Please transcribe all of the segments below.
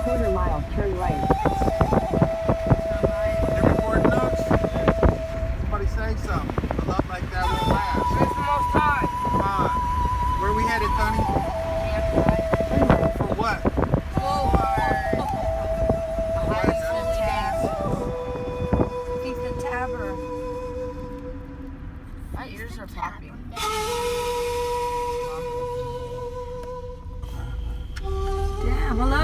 quarter mile, turn right. You recording notes? Somebody say something. A love like that won't last. It's the most time. Come on. Where we headed, Tony? For what? Piece of Tabernacles. My ears are popping. Damn, hello.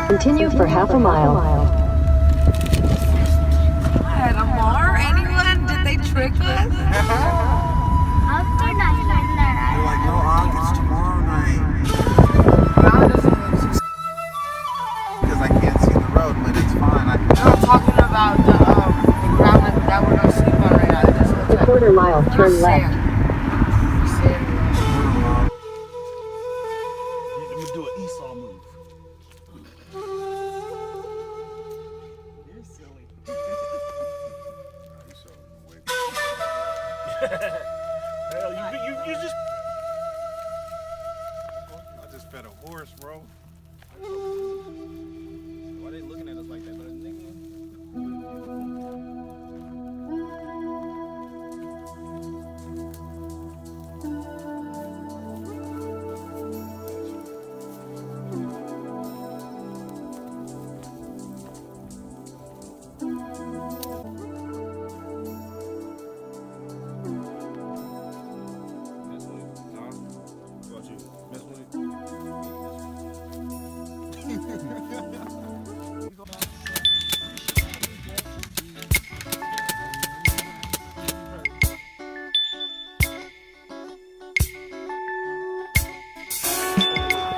Continue for half a mile. What, Amar? Anyone? Did they trick us? They're like, no, it's tomorrow night. Because I can't see the road, but it's fine. I'm talking about the ground that we're going to sleep on right now. It just looks like Quarter mile, turn left. sand. Let me do an Esau move. You're silly. Hell, you just. I just fed a horse, bro. Why they looking at us like that, little nigga? Miss Willie, nah. What about you? Miss Willie?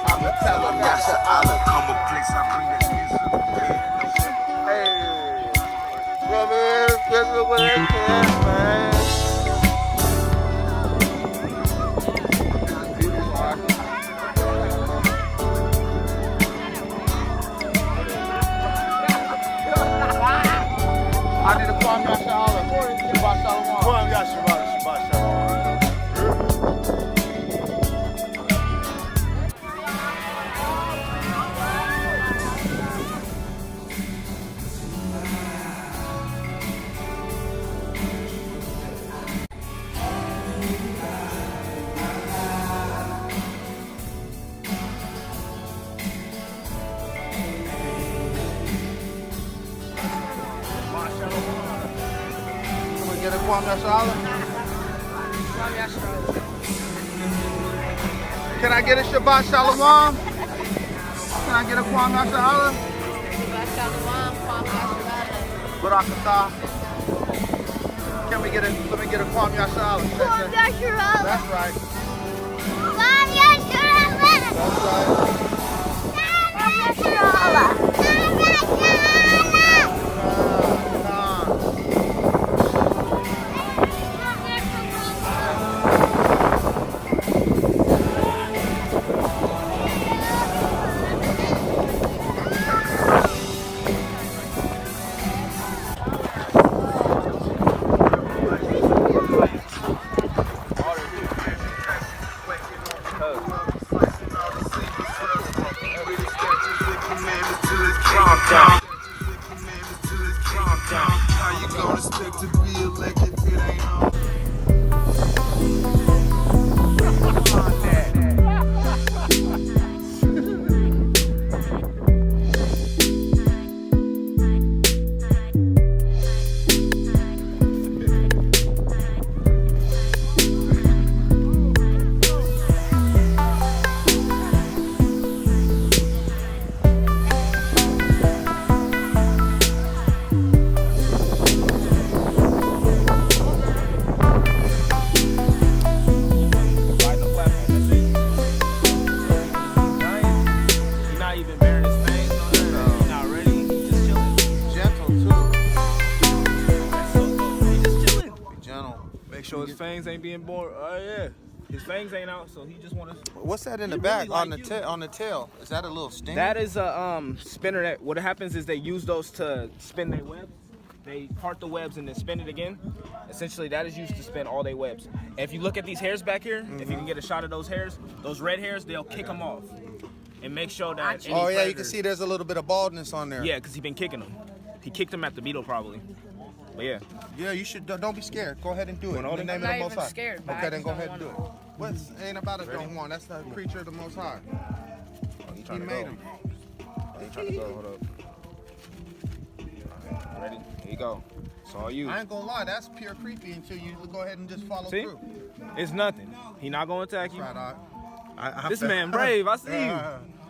I'ma tell them YASHARALAH. Come a place, I bring that music. Hey, brother, this is what it is, man. I need to call YASHARALAH. Shabbat Shalom. Kwam Yasharala, Shabbat Shalom. Can we get a Kwam YASHARALAH? Can I get a Shabbat Shalom? Can I get a Kwam YASHARALAH? Barakatah. Can we get a, let me get a Kwam YASHARALAH? That's right. That's how you gonna expect to be elected if it ain't on? His fangs ain't being born. Oh yeah, his fangs ain't out, so he just want to. What's that in the He back really on like the on the tail? Is that a little stinger? That is a spinner. That what happens is they use those to spin their web. they part the webs and then spin it again. Essentially, that is used to spin all their webs. And if you look at these hairs back here, if you can get a shot of those hairs, those red hairs, they'll kick them off and make sure that. Oh yeah, you can see there's a little bit of baldness on there. Yeah, because he's been kicking them. He kicked them at the beetle probably. But yeah. Yeah, you should. Don't be scared. Go ahead and do it. Wanna hold In the it? name I'm of the not Most High. even scared, but Okay, I then just go don't ahead and do it. wanna- What's ain't about it? Don't want. That's the creature of the Most High. He He made him. He trying to go. Hold up. Alright, ready? Here you go. It's all you. I ain't gonna lie, that's pure creepy until you go ahead and just follow See? through. It's nothing. He not gonna attack you. Right, This man brave. I see you.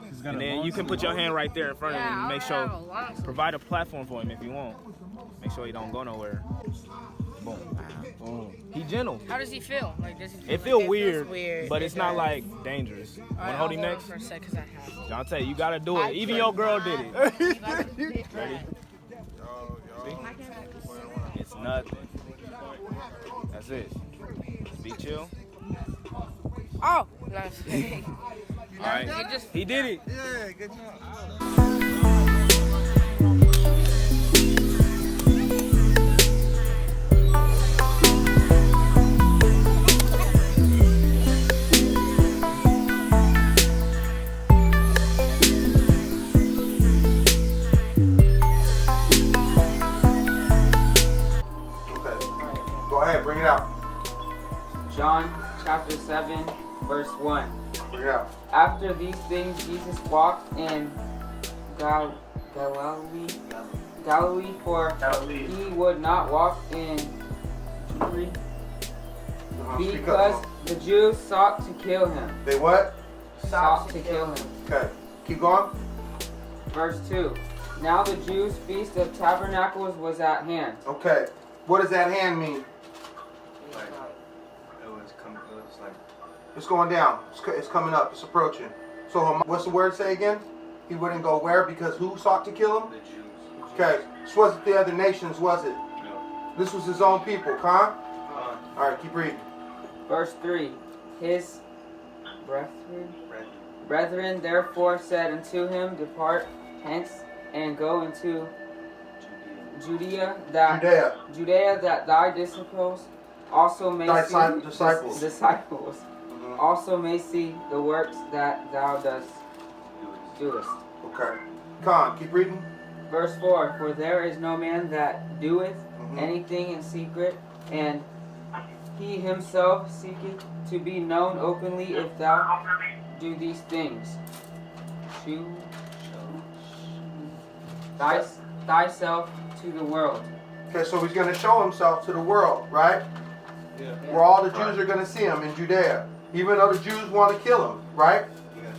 He's And then you can put your hand right there in front of him and make sure, sure. provide a platform for him if you want. Make sure he don't go nowhere. Boom. Boom. He gentle. How does he feel? Like, does he feel It feel like weird, but It it's not does. like dangerous. All right, Wanna I'll hold him next? for a sec, 'cause I have. Dante, you gotta do it. Even your girl did it. Ready? See? It's nothing. That's it. Be chill. Oh! Nice. All right. He did it. Yeah, good job. Okay. Go ahead, bring it out. John chapter 7, verse 1. Bring it out. After these things, Jesus walked in Galilee, for he would not walk in Jewry, Speak because up. the Jews sought to kill him. They what? Sought to kill him. Okay. Keep going. Verse 2. Now the Jews' feast of Tabernacles was at hand. Okay. What does that hand mean? It's going down. It's coming up. It's approaching. So what's the word say again? He wouldn't go where? Because who sought to kill him? The Jews. Okay. This wasn't the other nations, was it? No. This was his own people, huh? All right, keep reading. Verse 3. His brethren therefore said unto him, Depart hence and go into Judea, that thy disciples also may Disciples. also may see the works that thou doest. Okay. Come on, keep reading. Verse 4. For there is no man that doeth anything in secret, and he himself seeketh to be known openly. If thou do these things, shew thyself to the world. Okay, so he's going to show himself to the world, right? Yeah. Where all the Jews are going to see him in Judea. Even though the Jews want to kill him, right?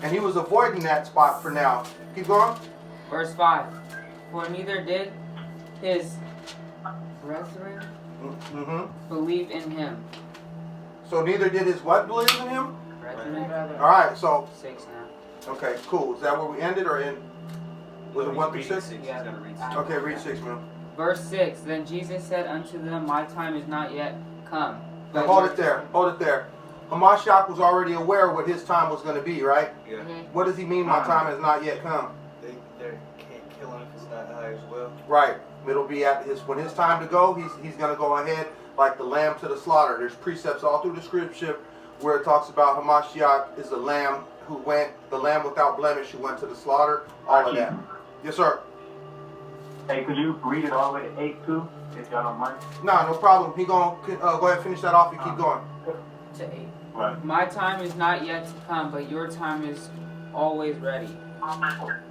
And he was avoiding that spot for now. Keep going. Verse 5. For neither did his brethren believe in him. So neither did his what believe in him? Brethren. All right, so, 6 now. okay, cool. Is that where we ended or in? Was it 1 through 6? Yeah. Okay, read 6, man. Verse 6. Then Jesus said unto them, My time is not yet come. Now hold it there. Hold it there. Hamashiach was already aware what his time was going to be, right? Yeah. What does he mean my time has not yet come? They can't kill him if it's not high as well. Right. It'll be at when his time to go, he's going to go ahead like the lamb to the slaughter. There's precepts all through the scripture where it talks about Hamashiach is the lamb the lamb without blemish who went to the slaughter. All of that. Yes, sir. Hey, could you read it all the way to 8 too, if y'all don't mind? No problem. He going to go ahead and finish that off and keep going. To 8. Right. My time is not yet to come, but your time is always ready.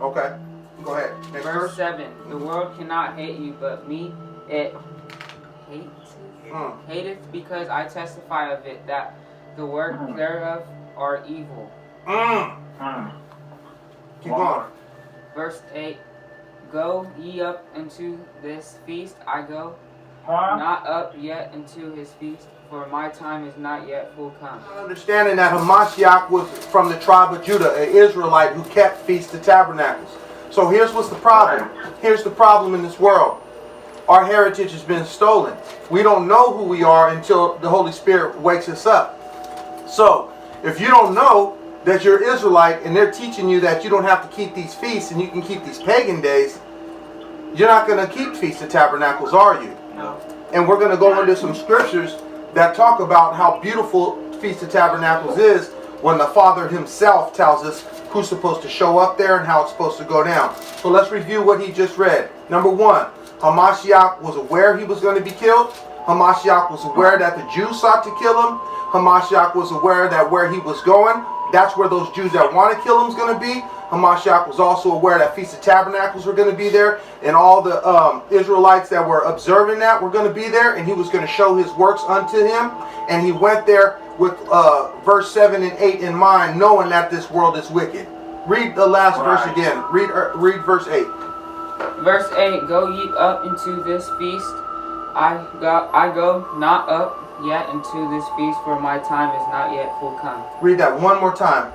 Okay. Go ahead. Next Verse verse. 7. The world cannot hate you, but me it hateth, because I testify of it, that the work thereof are evil. Keep going. Verse 8. Go ye up into this feast, I go not up yet into his feast, for my time is not yet full come. Understanding that Hamashiach was from the tribe of Judah, an Israelite who kept Feast of Tabernacles. So here's what's the problem. Here's the problem in this world. Our heritage has been stolen. We don't know who we are until the Holy Spirit wakes us up. So if you don't know that you're Israelite and they're teaching you that you don't have to keep these feasts and you can keep these pagan days, You're not going to keep Feast of Tabernacles, are you? No. And we're going to go into some scriptures that talk about how beautiful Feast of Tabernacles is when the Father himself tells us who's supposed to show up there and how it's supposed to go down. So let's review what he just read. Number one, Hamashiach was aware he was going to be killed. Hamashiach was aware that the Jews sought to kill him. Hamashiach was aware that where he was going, that's where those Jews that want to kill him is going to be. Hamashiach was also aware that Feast of Tabernacles were going to be there, and all the Israelites that were observing that were going to be there, and he was going to show his works unto him. And he went there with verse 7 and 8 in mind, knowing that this world is wicked. Read the last verse again. Read verse 8. Verse 8, Go ye up into this feast. I go not up yet into this feast, for my time is not yet full come. Read that one more time.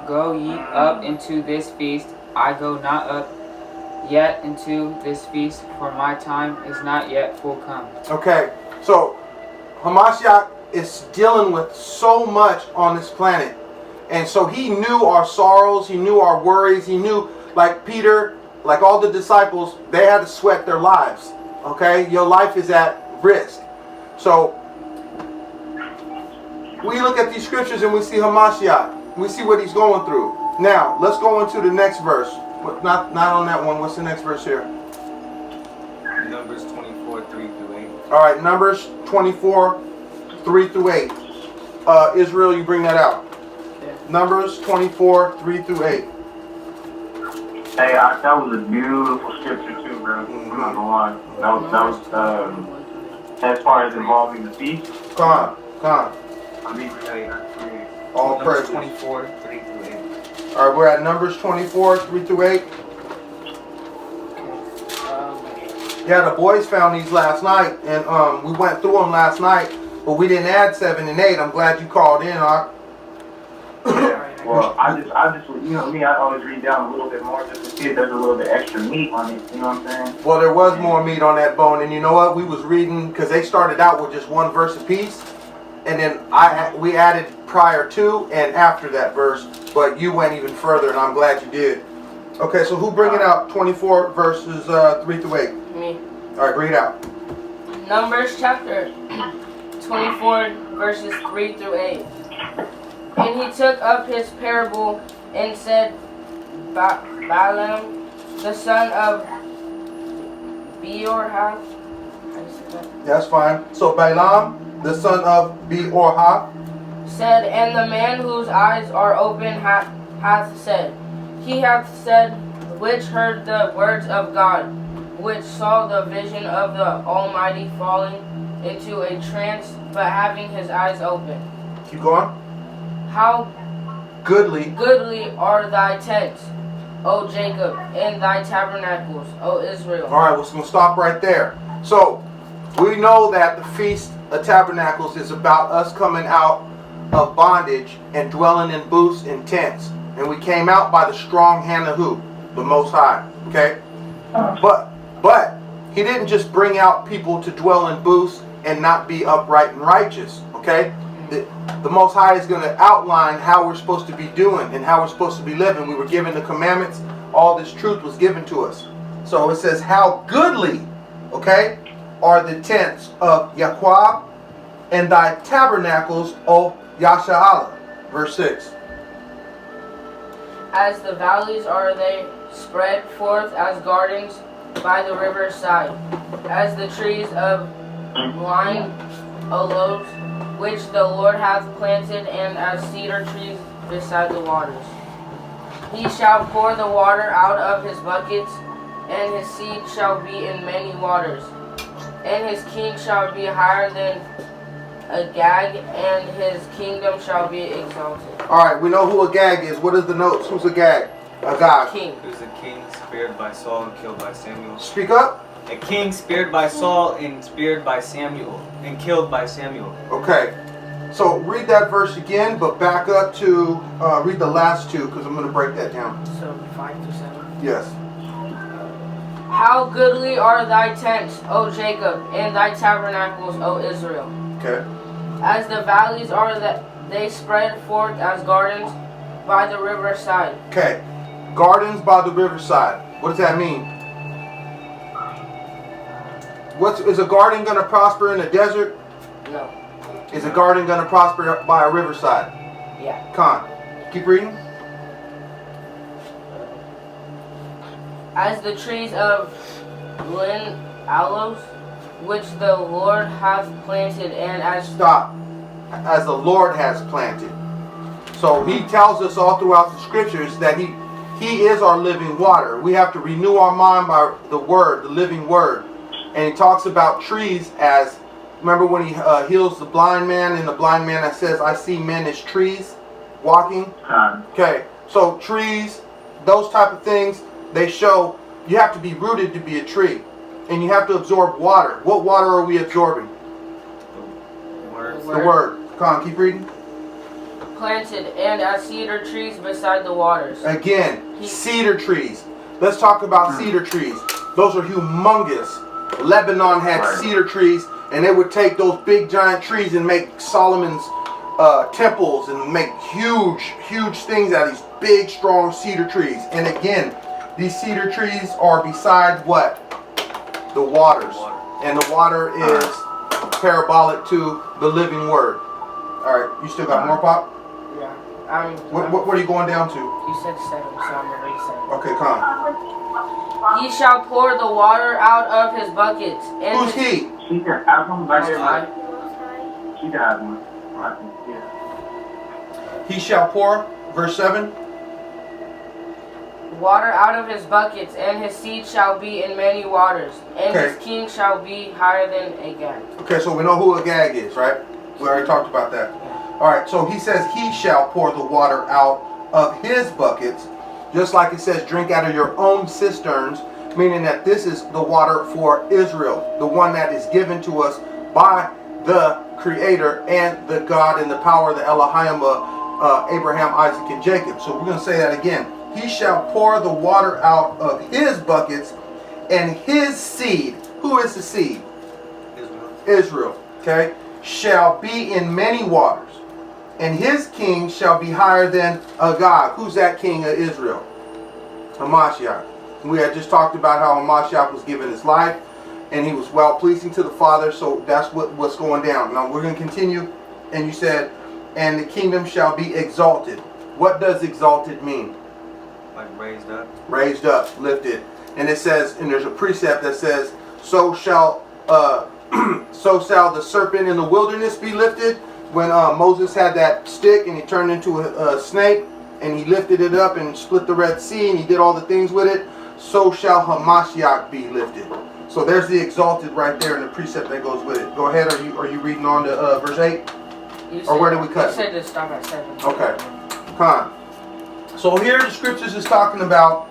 Go ye up into this feast. I go not up yet into this feast, for my time is not yet full come. Okay, so Hamashiach is dealing with so much on this planet. And so he knew our sorrows, he knew our worries, he knew, like Peter, like all the disciples, they had to sweat their lives. Okay, your life is at risk. So we look at these scriptures and we see Hamashiach. We see what he's going through. Now, let's go into the next verse. Not on that one. What's the next verse here? Numbers 24, 3 through 8. All right, Numbers 24, 3 through 8. Israel, you bring that out. Numbers 24, 3 through 8. Hey, that was a beautiful scripture too, bro. I'm not gonna lie. That was as far as involving the feast. Come on. I mean, All Numbers praise. 24, 3 through 8. All right, we're at Numbers 24, 3 through 8. Yeah, the boys found these last night, and we went through them last night, but we didn't add 7 and 8. I'm glad you called in, Well, I just, you know me, I always read down a little bit more just to see if there's a little bit extra meat on it. You know what I'm saying? Well, there was more meat on that bone, and you know what? We was reading because they started out with just one verse apiece, and then we added prior to and after that verse, but you went even further, and I'm glad you did. Okay, so who bringing out 24 verses 3 through 8? Me. All right, bring it out. Numbers chapter 24, verses 3 through 8. And he took up his parable and said, Balaam, the son of Beor, That's fine. So Balaam, the son of Beor, said, and the man whose eyes are open hath said, he hath said, which heard the words of God, which saw the vision of the Almighty falling into a trance, but having his eyes open. Keep going. How Goodly are thy tents, O Jacob, and thy tabernacles, O Israel. All right, we're going to stop right there. So we know that the Feast of Tabernacles is about us coming out of bondage and dwelling in booths and tents. And we came out by the strong hand of who? The Most High. Okay? But he didn't just bring out people to dwell in booths and not be upright and righteous. Okay? The Most High is going to outline how we're supposed to be doing and how we're supposed to be living. We were given the commandments. All this truth was given to us. So it says, how goodly, okay, are the tents of Yahweh and thy tabernacles, O YASHARALAH. Verse 6. As the valleys are they spread forth as gardens by the river's side, as the trees of wine aloes, which the Lord hath planted, and as cedar trees beside the waters. He shall pour the water out of his buckets, and his seed shall be in many waters. And his king shall be higher than Agag, and his kingdom shall be exalted. Alright, we know who Agag is. What is the notes? Who's Agag? Agag. King. Who's a king spared by Saul and killed by Samuel? Speak up. A king spared by Saul and spared by Samuel and killed by Samuel. Okay. So read that verse again, but back up to read the last two, because I'm going to break that down. So 5 to 7. Yes. How goodly are thy tents, O Jacob, and thy tabernacles, O Israel. Okay. As the valleys are that they spread forth as gardens by the riverside. Okay. Gardens by the riverside. What does that mean? Is a garden going to prosper in a desert? No. Is a garden going to prosper by a riverside? Yeah. Con. Keep reading. As the trees of lin aloes, which the Lord hath planted, and as Stop. As the Lord has planted. So he tells us all throughout the scriptures that he is our living water. We have to renew our mind by the word, the living word. And he talks about trees as, remember when he heals the blind man, and the blind man that says, I see men as trees walking? Okay, so trees, those type of things, they show you have to be rooted to be a tree. And you have to absorb water. What water are we absorbing? The word. Come on, keep reading. planted, and as cedar trees beside the waters. Again, cedar trees. Let's talk about cedar trees. Those are humongous. Lebanon had cedar trees, and they would take those big giant trees and make Solomon's temples and make huge things out of these big strong cedar trees. And again, these cedar trees are beside what? The waters. And the water is parabolic to the living word. Alright, you still got more, Pop? Yeah. What are you going down to? You said 7, so I'm going to read 7. Okay, come on. He shall pour the water out of his buckets. And Who's he? She got album by Most High. She got one. Yeah. He shall pour, verse 7. Water out of his buckets, and his seed shall be in many waters, and Okay. his king shall be higher than Agag. Okay, so we know who Agag is, right? We already talked about that. Alright, so he says he shall pour the water out of his buckets, just like it says drink out of your own cisterns, meaning that this is the water for Israel, the one that is given to us by the Creator and the God and the power of the Elohim of Abraham, Isaac, and Jacob. So we're going to say that again. He shall pour the water out of his buckets, and his seed, who is the seed? Israel, okay, shall be in many waters, and his king shall be higher than Agag. Who's that king of Israel? Hamashiach. We had just talked about how Hamashiach was given his life, and he was well-pleasing to the Father, so that's what's going down. Now we're going to continue, and you said, and the kingdom shall be exalted. What does exalted mean? Like raised up. Raised up, lifted. And it says, and there's a precept that says, so shall the serpent in the wilderness be lifted. When Moses had that stick and he turned into a snake, and he lifted it up and split the Red Sea, and he did all the things with it, so shall Hamashiach be lifted. So there's the exalted right there in the precept that goes with it. Go ahead, are you reading on to verse 8? Or where did we cut? You said to stop at 7. Okay. Come on. So here the scriptures is talking about,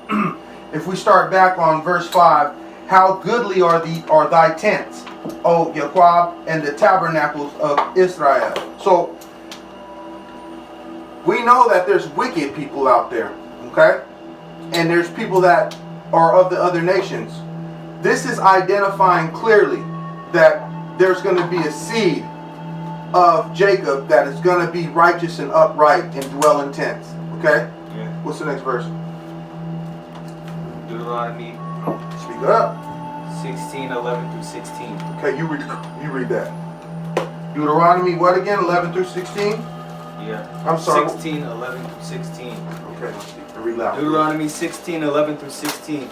if we start back on verse 5, how goodly are thy tents, O Yahweh, and the tabernacles of Israel. So we know that there's wicked people out there, okay? And there's people that are of the other nations. This is identifying clearly that there's going to be a seed of Jacob that is going to be righteous and upright and dwell in tents, okay? Yeah. What's the next verse? Deuteronomy Speak up. 16:11 through 16. Okay, you read that. Deuteronomy what again? 11 through 16? Yeah. I'm sorry. 16:11 through 16. Okay, read loud. Deuteronomy 16:11 through 16.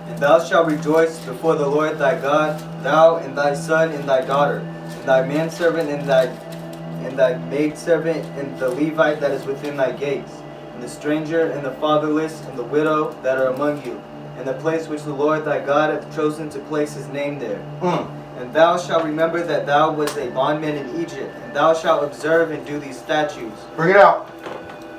And thou shalt rejoice before the Lord thy God, thou and thy son and thy daughter, and thy manservant and thy maidservant, and the Levite that is within thy gates, and the stranger and the fatherless and the widow that are among you, and the place which the Lord thy God hath chosen to place his name there. And thou shalt remember that thou wast a bondman in Egypt, and thou shalt observe and do these statutes. Bring it out.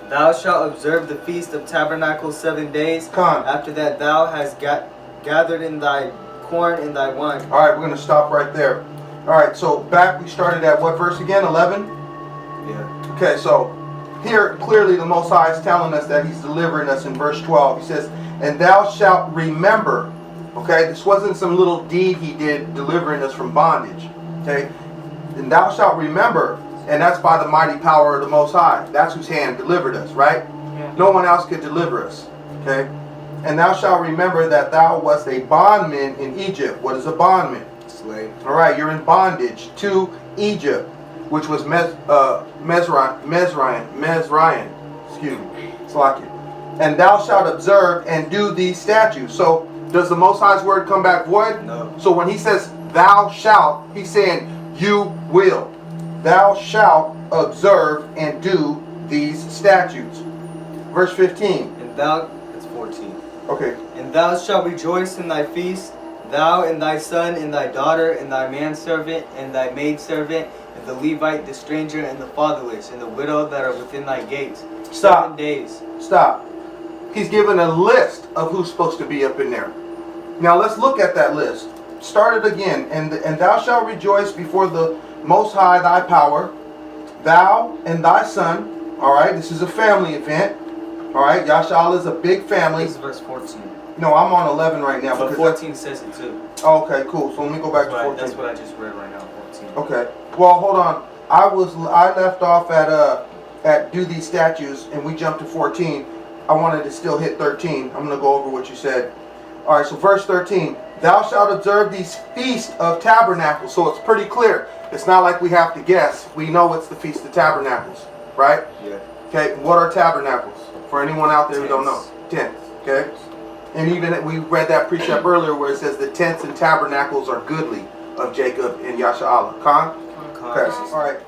Thou shalt observe the feast of tabernacles 7 days. Come on. After that thou hast gathered in thy corn and thy wine. All right, we're going to stop right there. All right, so back we started at what verse again? 11? Yeah. Okay, so here clearly the Most High is telling us that he's delivering us in verse 12. He says, and thou shalt remember. Okay, this wasn't some little deed he did delivering us from bondage. Okay, and thou shalt remember, and that's by the mighty power of the Most High. That's whose hand delivered us, right? Yeah. No one else could deliver us. Okay, And thou shalt remember that thou wast a bondman in Egypt. What is a bondman? Slave. All right, you're in bondage to Egypt, which was Mezraian. Excuse me. Slakia. And thou shalt observe and do these statutes. So does the Most High's word come back void? No. So when he says thou shalt, he's saying you will. Thou shalt observe and do these statutes. Verse 15. And thou, it's 14. Okay. And thou shalt rejoice in thy feast, thou and thy son and thy daughter and thy manservant and thy maidservant and the Levite, the stranger and the fatherless and the widow that are within thy gates. Stop. 7 days. Stop. He's given a list of who's supposed to be up in there. Now let's look at that list. Start it again. And thou shalt rejoice before the Most High thy power, thou and thy son. All right, this is a family event. All right, YASHARALAH is a big family. This is verse 14. No, I'm on 11 right now. But because 14 says it too. Oh, okay, cool. So let me go back to 14. That's what I just read right now, 14. Okay. Well, hold on. I left off at do these statutes, and we jumped to 14. I wanted to still hit 13. I'm going to go over what you said. All right, so verse 13. Thou shalt observe these feast of tabernacles. So it's pretty clear. It's not like we have to guess. We know it's the Feast of Tabernacles, right? Yeah. Okay, what are tabernacles? For anyone out there who don't know. Tents, okay? And even we read that precept earlier where it says the tents and tabernacles are goodly of Jacob and YASHARALAH. Khan? Okay, all right.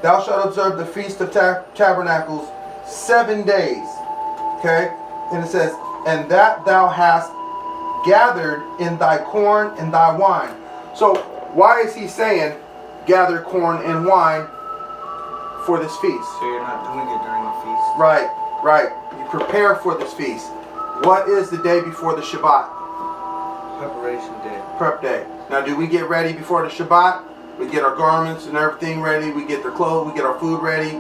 Thou shalt observe the Feast of Tabernacles 7 days. Okay? And it says, and that thou hast gathered in thy corn and thy wine. So why is he saying gather corn and wine for this feast? So you're not doing it during the feast? Right, right. You prepare for this feast. What is the day before the Shabbat? Preparation day. Prep day. Now, do we get ready before the Shabbat? We get our garments and everything ready. We get the clothes. We get our food ready.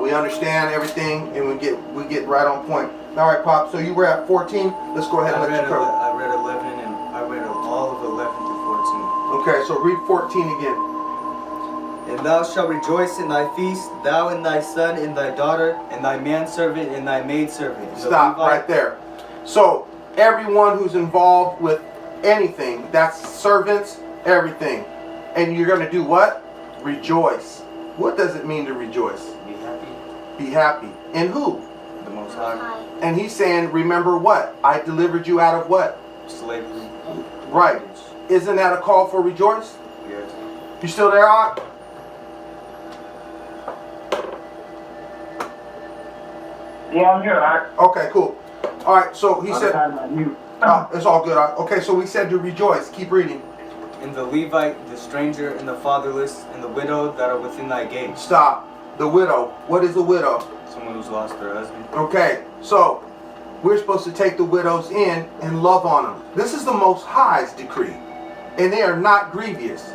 We understand everything, and we get right on point. All right, Pop. So you were at 14. Let's go ahead and let you cover. I read 11 and I read all of 11 to 14. Okay, so read 14 again. And thou shalt rejoice in thy feast, thou and thy son and thy daughter, and thy manservant and thy maidservant. Stop right there. So everyone who's involved with anything, that's servants, everything. And you're going to do what? Rejoice. What does it mean to rejoice? Be happy. Be happy. In who? The Most High. And he's saying, remember what? I delivered you out of what? Slavery. Right. Isn't that a call for rejoice? Yes. You still there, Art? Yeah, I'm here. Okay, cool. All right, so he said, it's all good. Okay, so we said to rejoice. Keep reading. And the Levite, the stranger, and the fatherless, and the widow that are within thy gates. Stop. The widow. What is a widow? Someone who's lost their husband. Okay, so we're supposed to take the widows in and love on them. This is the Most High's decree, and they are not grievous.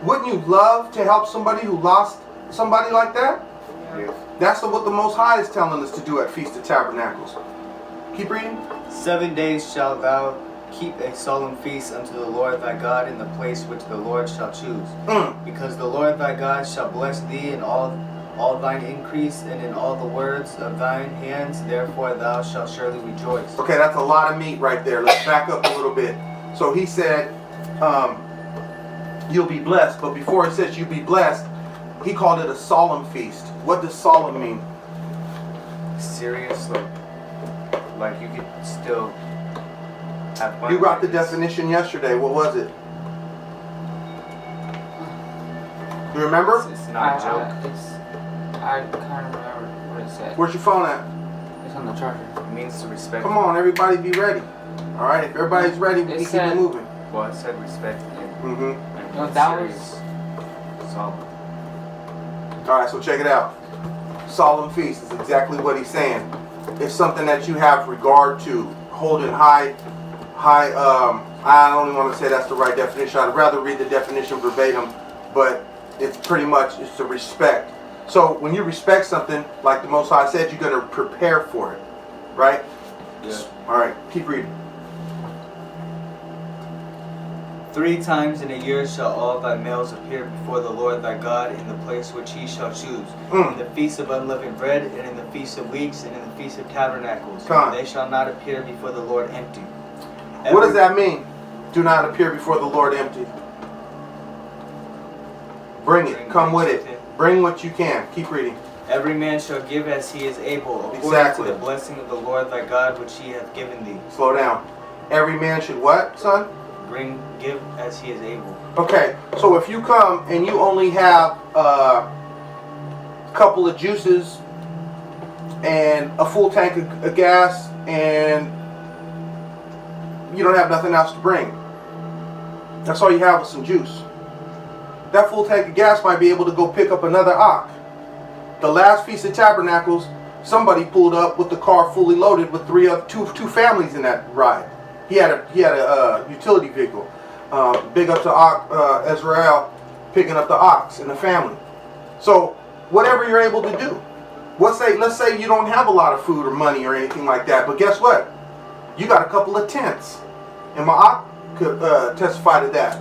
Wouldn't you love to help somebody who lost somebody like that? Yes. That's what the Most High is telling us to do at Feast of Tabernacles. Keep reading. 7 days shalt thou keep a solemn feast unto the Lord thy God in the place which the Lord shall choose. Because the Lord thy God shall bless thee in all thine increase and in all the words of thine hands. Therefore thou shalt surely rejoice. Okay, that's a lot of meat right there. Let's back up a little bit. So he said, you'll be blessed. But before he says you'll be blessed, he called it a solemn feast. What does solemn mean? Serious, like you could still have fun. You got the definition yesterday. What was it? You remember? It's not a joke. I can't remember what it said. Where's your phone at? It's on the charger. It means to respect. Come on, everybody be ready. All right, if everybody's ready, we It can keep said- it moving. Well, it said respect and, Mm-hmm. No, that serious. Solemn. All right, so check it out. Solemn feast is exactly what he's saying. It's something that you have regard to, holding high. I don't even want to say that's the right definition. I'd rather read the definition verbatim, but it's pretty much it's to respect. So when you respect something, like the Most High said, you're going to prepare for it, right? Yeah. All right, keep reading. 3 times in a year shall all thy males appear before the Lord thy God in the place which he shall choose, in the feast of unleavened bread, and in the feast of weeks, and in the feast of tabernacles. They shall not appear before the Lord empty. What does that mean? Do not appear before the Lord empty. Bring it. Come with it. Bring what you can. Keep reading. Every man shall give as he is able, according to the blessing of the Lord thy God which he hath given thee. Slow down. Every man should what, son? Give as he is able. Okay, so if you come and you only have a couple of juices and a full tank of gas and you don't have nothing else to bring, that's all you have is some juice. That full tank of gas might be able to go pick up another ox. The last Feast of Tabernacles, somebody pulled up with the car fully loaded with two families in that ride. He had a utility vehicle. Big up to Israel picking up the ox and the family. So whatever you're able to do. Let's say you don't have a lot of food or money or anything like that, but guess what? You got a couple of tents. And my ox could testify to that.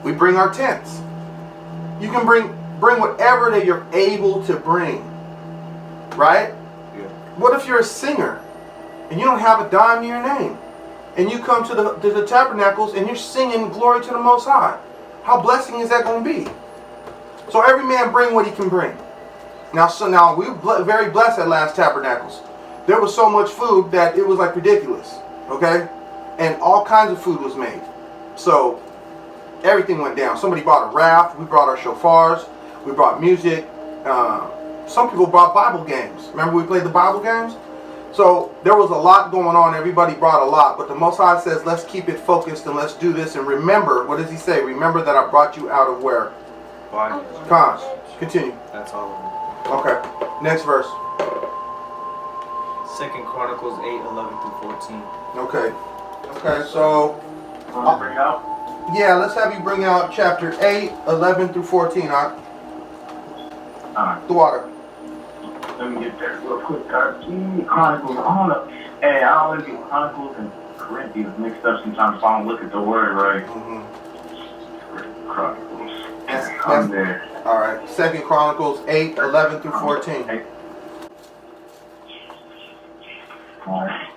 We bring our tents. You can bring whatever that you're able to bring. Right? Yeah. What if you're a singer and you don't have a dime to your name? And you come to the tabernacles and you're singing glory to the Most High. How blessing is that going to be? So every man bring what he can bring. Now we were very blessed at last tabernacles. There was so much food that it was like ridiculous. Okay? And all kinds of food was made. So everything went down. Somebody brought a raft. We brought our shofars. We brought music. Some people brought Bible games. Remember we played the Bible games? So there was a lot going on. Everybody brought a lot. But the Most High says, let's keep it focused and let's do this. And remember, what does he say? Remember that I brought you out of where? Bondage. Cons. Continue. That's all of Okay. Next verse. it. 2 Chronicles 8:11-14. Okay. Okay, so Bring out. yeah, let's have you bring out chapter 8, 11-14. Alright. The water. Let me get there real quick. Chronicles. Hey, I always get Chronicles and Corinthians mixed up sometimes, so I don't look at the word right. Chronicles. I'm there. All right. 2 Chronicles 8, 11-14. Alright.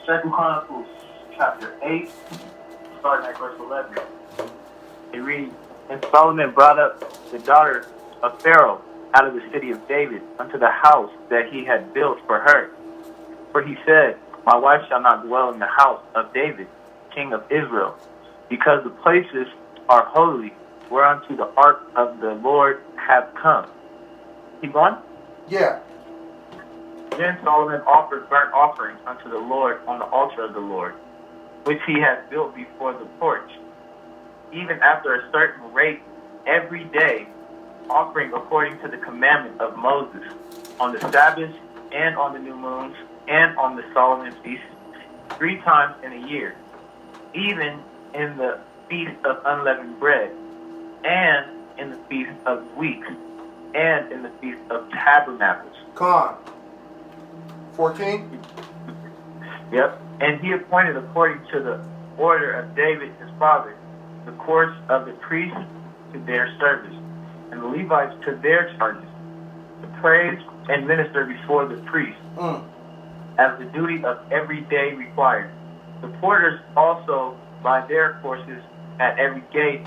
2 Chronicles chapter 8, starting at verse 11. It reads, And Solomon brought up the daughter of Pharaoh out of the city of David unto the house that he had built for her. For he said, My wife shall not dwell in the house of David, king of Israel, because the places are holy, whereunto the ark of the Lord hath come. Keep going? Yeah. Then Solomon offered burnt offerings unto the Lord on the altar of the Lord, which he had built before the porch, even after a certain rate every day, offering according to the commandment of Moses, on the Sabbaths and on the new moons and on the Solomon feast, 3 times in a year, even in the feast of unleavened bread, and in the feast of weeks, and in the feast of tabernacles. Con. 14. Yep. And he appointed according to the order of David his father, the course of the priests to their service, and the Levites to their charges, to praise and minister before the priest, as the duty of every day required. The porters also by their courses at every gate,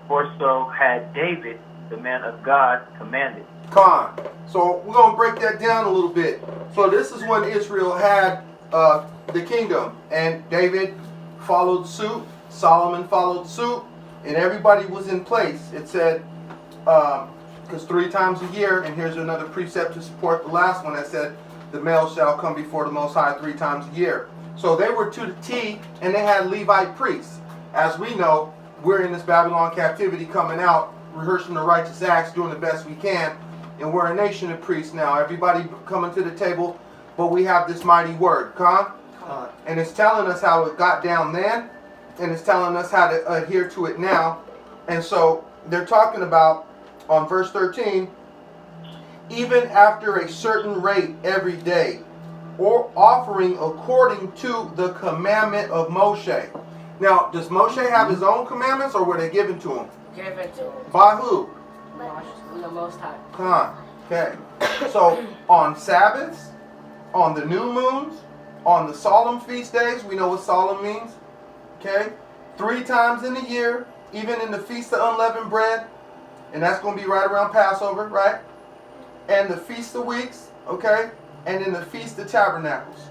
for so had David, the man of God, commanded. Con. So we're going to break that down a little bit. So this is when Israel had the kingdom, and David followed suit, Solomon followed suit, and everybody was in place. It said, because 3 times a year, and here's another precept to support the last one that said, the male shall come before the Most High 3 times a year. So they were to the T, and they had Levite priests. As we know, we're in this Babylon captivity coming out, rehearsing the righteous acts, doing the best we can, and we're a nation of priests now. Everybody coming to the table, but we have this mighty word, and it's telling us how it got down then, and it's telling us how to adhere to it now. And so they're talking about, on verse 13, even after a certain rate every day, or offering according to the commandment of Moshe. Now, does Moshe have his own commandments, or were they given to him? Give it to him. By who? The Most High. Khan. Okay. So on Sabbaths, on the new moons, on the solemn feast days, we know what solemn means. Okay. 3 times in the year, even in the Feast of Unleavened Bread, and that's going to be right around Passover, right? And the Feast of Weeks, okay? And in the Feast of Tabernacles.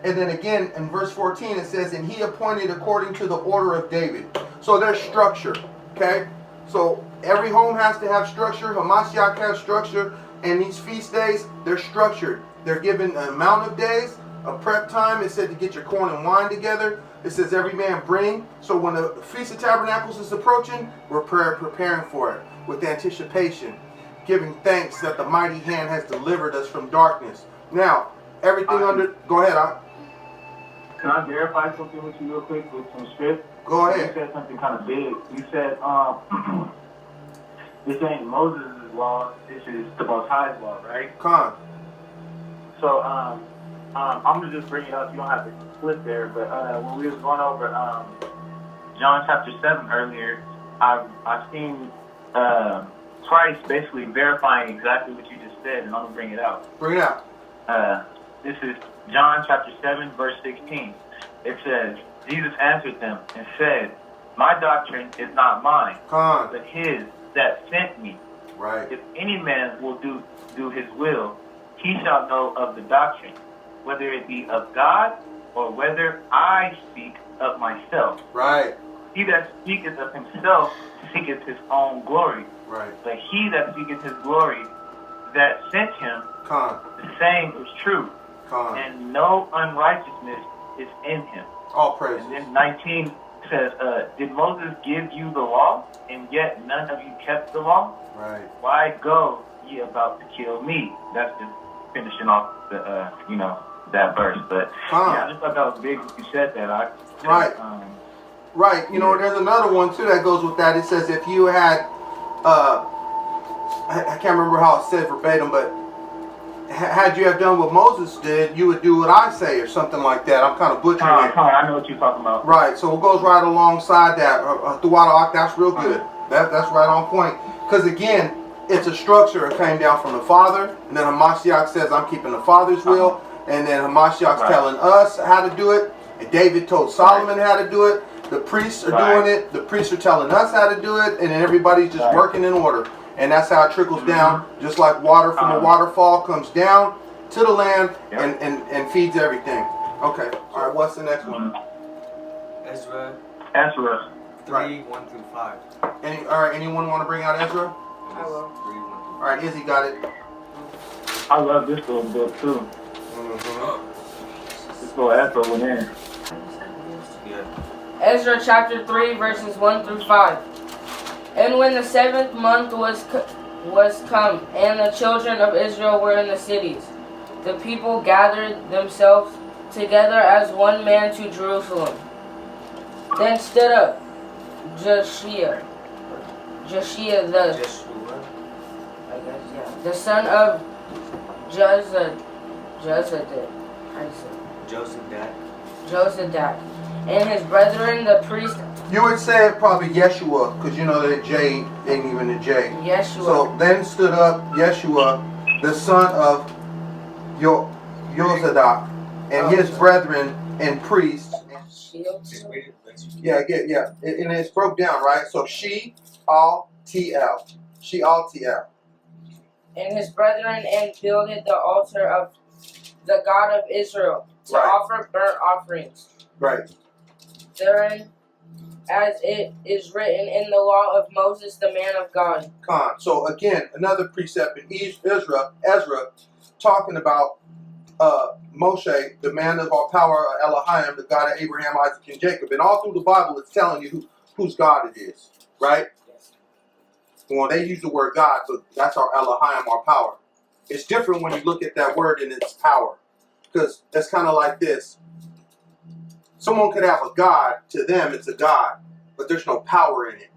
And then again, in verse 14, it says, and he appointed according to the order of David. So there's structure, okay? So every home has to have structure. Hamashiach has structure. And these feast days, they're structured. They're given an amount of days, a prep time. It said to get your corn and wine together. It says every man bring. So when the Feast of Tabernacles is approaching, we're preparing for it with anticipation, giving thanks that the mighty hand has delivered us from darkness. Now, everything under... Go ahead, Can I verify something with you real quick with some script? Go ahead. You said something kind of big. You said, this ain't Moses' law, this is the Most High's law, right? Khan. So, I'm going to just bring it up. You don't have to flip there, but when we was going over John chapter 7 earlier, I've seen Christ basically verifying exactly what you just said, and I'm going to bring it out. Bring it out. This is John chapter 7, verse 16. It says, Jesus answered them and said, my doctrine is not mine, Khan. but his that sent me. Right. If any man will do his will, he shall know of the doctrine, whether it be of God or whether I speak of myself. Right. He that speaketh of himself seeketh his own glory. Right. But he that seeketh his glory that sent him, Khan. the same is true. Khan. And no unrighteousness is in him. All praises. And then 19 says, did Moses give you the law, and yet none of you kept the law? Right. Why go ye about to kill me? That's just finishing off the, that verse. But yeah, I just thought that was big when you said that. Right. Right. You know, there's another one too that goes with that. It says if you had, I can't remember how it said verbatim, but had you have done what Moses did, you would do what I say, or something like that. I'm kind of butchering it. I know what you're talking about. Right. So it goes right alongside that. Throughout, that's real good. That's right on point. Because again, it's a structure. It came down from the Father, and then Hamashiach says, I'm keeping the Father's will, and then Hamashiach's telling us how to do it, and David told Solomon how to do it. The priests are doing it. The priests are telling us how to do it, and then everybody's just working in order. And that's how it trickles down, just like water from a waterfall comes down to the land and feeds everything. Okay. All right. What's the next one? Ezra. 3, 1 through 5. All right. Anyone want to bring out Ezra? I will. All right. Izzy got it. I love this little book too. This little Ezra went in. Ezra chapter 3, verses 1 through 5. And when the 7th month was come, and the children of Israel were in the cities, the people gathered themselves together as one man to Jerusalem. Then stood up Joshua the son of Josadak, and his brethren the priests. You would say it probably Yeshua, because you know that J ain't even a J. Yeshua. So then stood up Yeshua, the son of Josadak, and his brethren and priests. Yeah. And it's broke down, right? So She-Al-T-L. She-Al-T-L. And his brethren, and builded the altar of the God of Israel to offer burnt offerings. Right. Therein, as it is written in the law of Moses, the man of God. So again, another precept in Ezra, talking about Moshe, the man of all power, Elohim, the God of Abraham, Isaac, and Jacob. And all through the Bible, it's telling you whose God it is, right? Well, they use the word God, but that's our Elohim, our power. It's different when you look at that word and its power, because it's kind of like this. Someone could have a God, to them it's a God, but there's no power in it.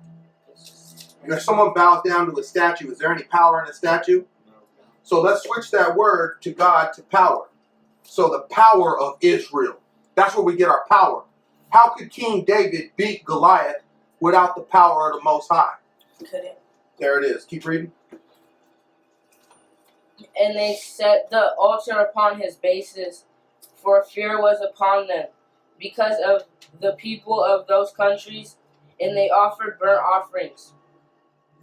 If someone bows down to a statue, is there any power in a statue? So let's switch that word to God, to power. So the power of Israel, that's where we get our power. How could King David beat Goliath without the power of the Most High? Couldn't. There it is. Keep reading. And they set the altar upon his bases, for fear was upon them, because of the people of those countries, and they offered burnt offerings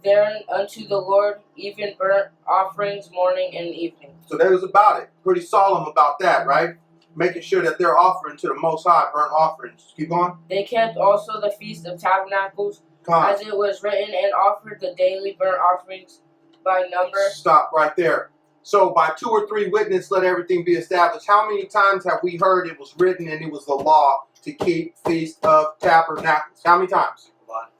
there unto the Lord, even burnt offerings morning and evening. So that was about it. Pretty solemn about that, right? Making sure that they're offering to the Most High burnt offerings. Keep going. They kept also the Feast of Tabernacles, Come on. as it was written, and offered the daily burnt offerings by number. Stop right there. So by 2 or 3 witnesses, let everything be established. How many times have we heard it was written and it was the law to keep Feast of Tabernacles? How many times? A lot.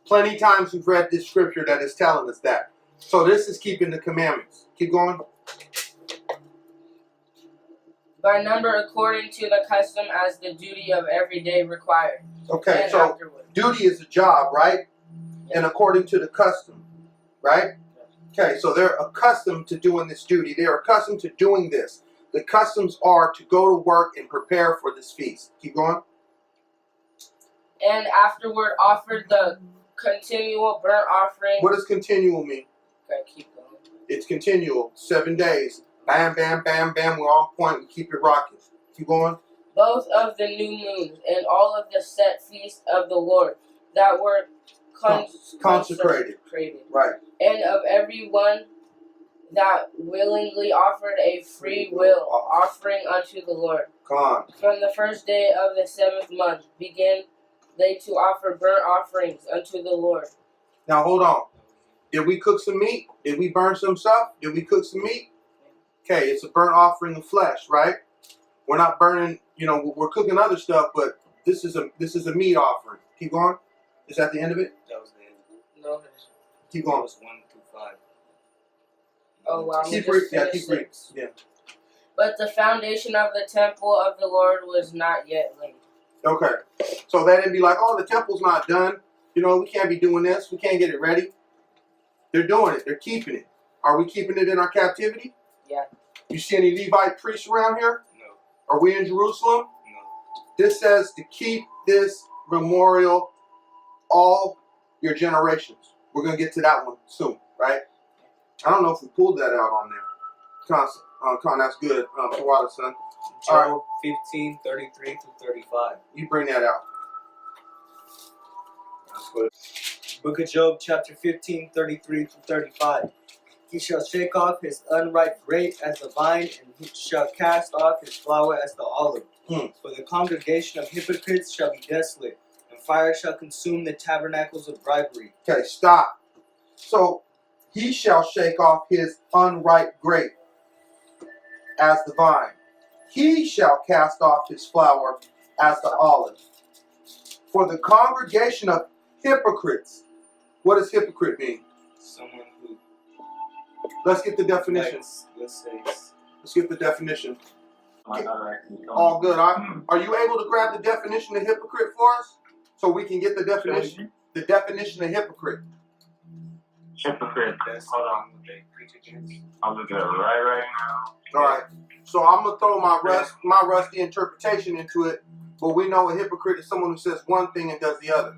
Plenty times we've read this scripture that is telling us that. So this is keeping the commandments. Keep going. By number according to the custom as the duty of every day required. Okay, And so afterward. duty is a job, right? Yes. And according to the custom, right? Okay, so they're accustomed to doing this duty. They're accustomed to doing this. The customs are to go to work and prepare for this feast. Keep going. And afterward offered the continual burnt offering. What does continual mean? Okay, keep going. It's continual. 7 days. Bam, bam, bam, bam. We're on point. We keep it rocking. Keep going. Both of the new moons and all of the set feasts of the Lord that were Consecrated. Right. And of every one that willingly offered a free will offering unto the Lord. Come on. From the first day of the 7th month began they to offer burnt offerings unto the Lord. Now hold on. Did we cook some meat? Did we burn some stuff? Did we cook some meat? Okay, it's a burnt offering of flesh, right? We're not burning, we're cooking other stuff, but this is a meat offering. Keep going. Is that the end of it? That was the end. No. Keep That going. was 1 through 5. Oh wow. Keep reading. Yeah, keep reading. Yeah. But the foundation of the temple of the Lord was not yet laid. Okay. So they didn't be like, oh, the temple's not done. We can't be doing this. We can't get it ready. They're doing it. They're keeping it. Are we keeping it in our captivity? Yeah. You see any Levite priests around here? No. Are we in Jerusalem? No. This says to keep this memorial all your generations. We're going to get to that one soon, right? I don't know if we pulled that out on there. Con, that's good. Tawada, son. Job 15, 33 through 35. You bring that out. Let's go. Book of Job, chapter 15, 33 through 35. He shall shake off his unripe grape as the vine, and he shall cast off his flower as the olive. For the congregation of hypocrites shall be desolate, and fire shall consume the tabernacles of bribery. Okay, stop. So, he shall shake off his unripe grape as the vine. He shall cast off his flower as the olive. For the congregation of hypocrites. What does hypocrite mean? Someone who, Let's get the definition. let's say, Let's get the definition. All good. Are you able to grab the definition of hypocrite for us? So we can get the definition. The definition of hypocrite. Hypocrite. Hold on. I'll look it up right now. All right. So I'm gonna throw my rusty interpretation into it, but we know a hypocrite is someone who says one thing and does the other.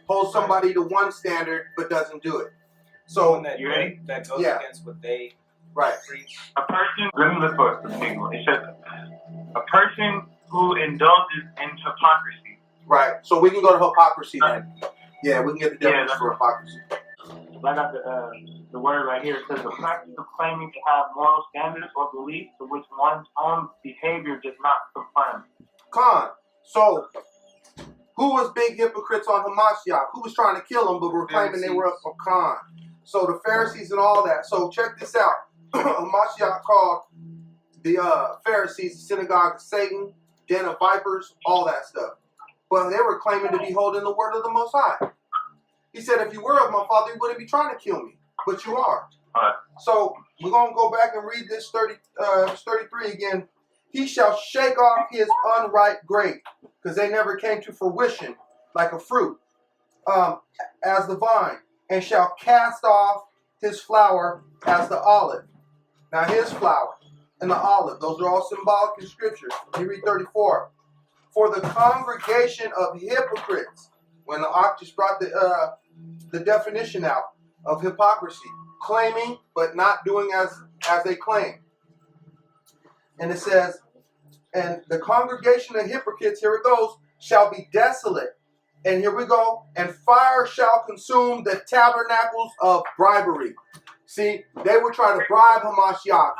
Holds somebody to one standard but doesn't do it. So that, you ready? That goes Yeah. against what they right. preach. A person, let me look for it. It says, a person who indulges in hypocrisy. Right. So we can go to hypocrisy then. Yeah, we can get the definition for hypocrisy. I got the word right here. It says the practice of claiming to have moral standards or beliefs to which one's own behavior does not conform. Con. So who was big hypocrites on Hamashiach? Who was trying to kill him but were claiming they were up for Con? So the Pharisees and all that. So check this out. Hamashiach called the Pharisees the synagogue of Satan, den of vipers, all that stuff. But they were claiming to be holding the word of the Most High. He said, if you were of my father, you wouldn't be trying to kill me. But you are. So we're going to go back and read this 33 again. He shall shake off his unripe grape, because they never came to fruition like a fruit, as the vine, and shall cast off his flower as the olive. Now his flower and the olive, those are all symbolic in scripture. You read 34. for the congregation of hypocrites. When the Ak just brought the definition out of hypocrisy, claiming but not doing as they claim. And it says, and the congregation of hypocrites, here it goes, shall be desolate. And here we go, and fire shall consume the tabernacles of bribery. See, they were trying to bribe Hamashiach.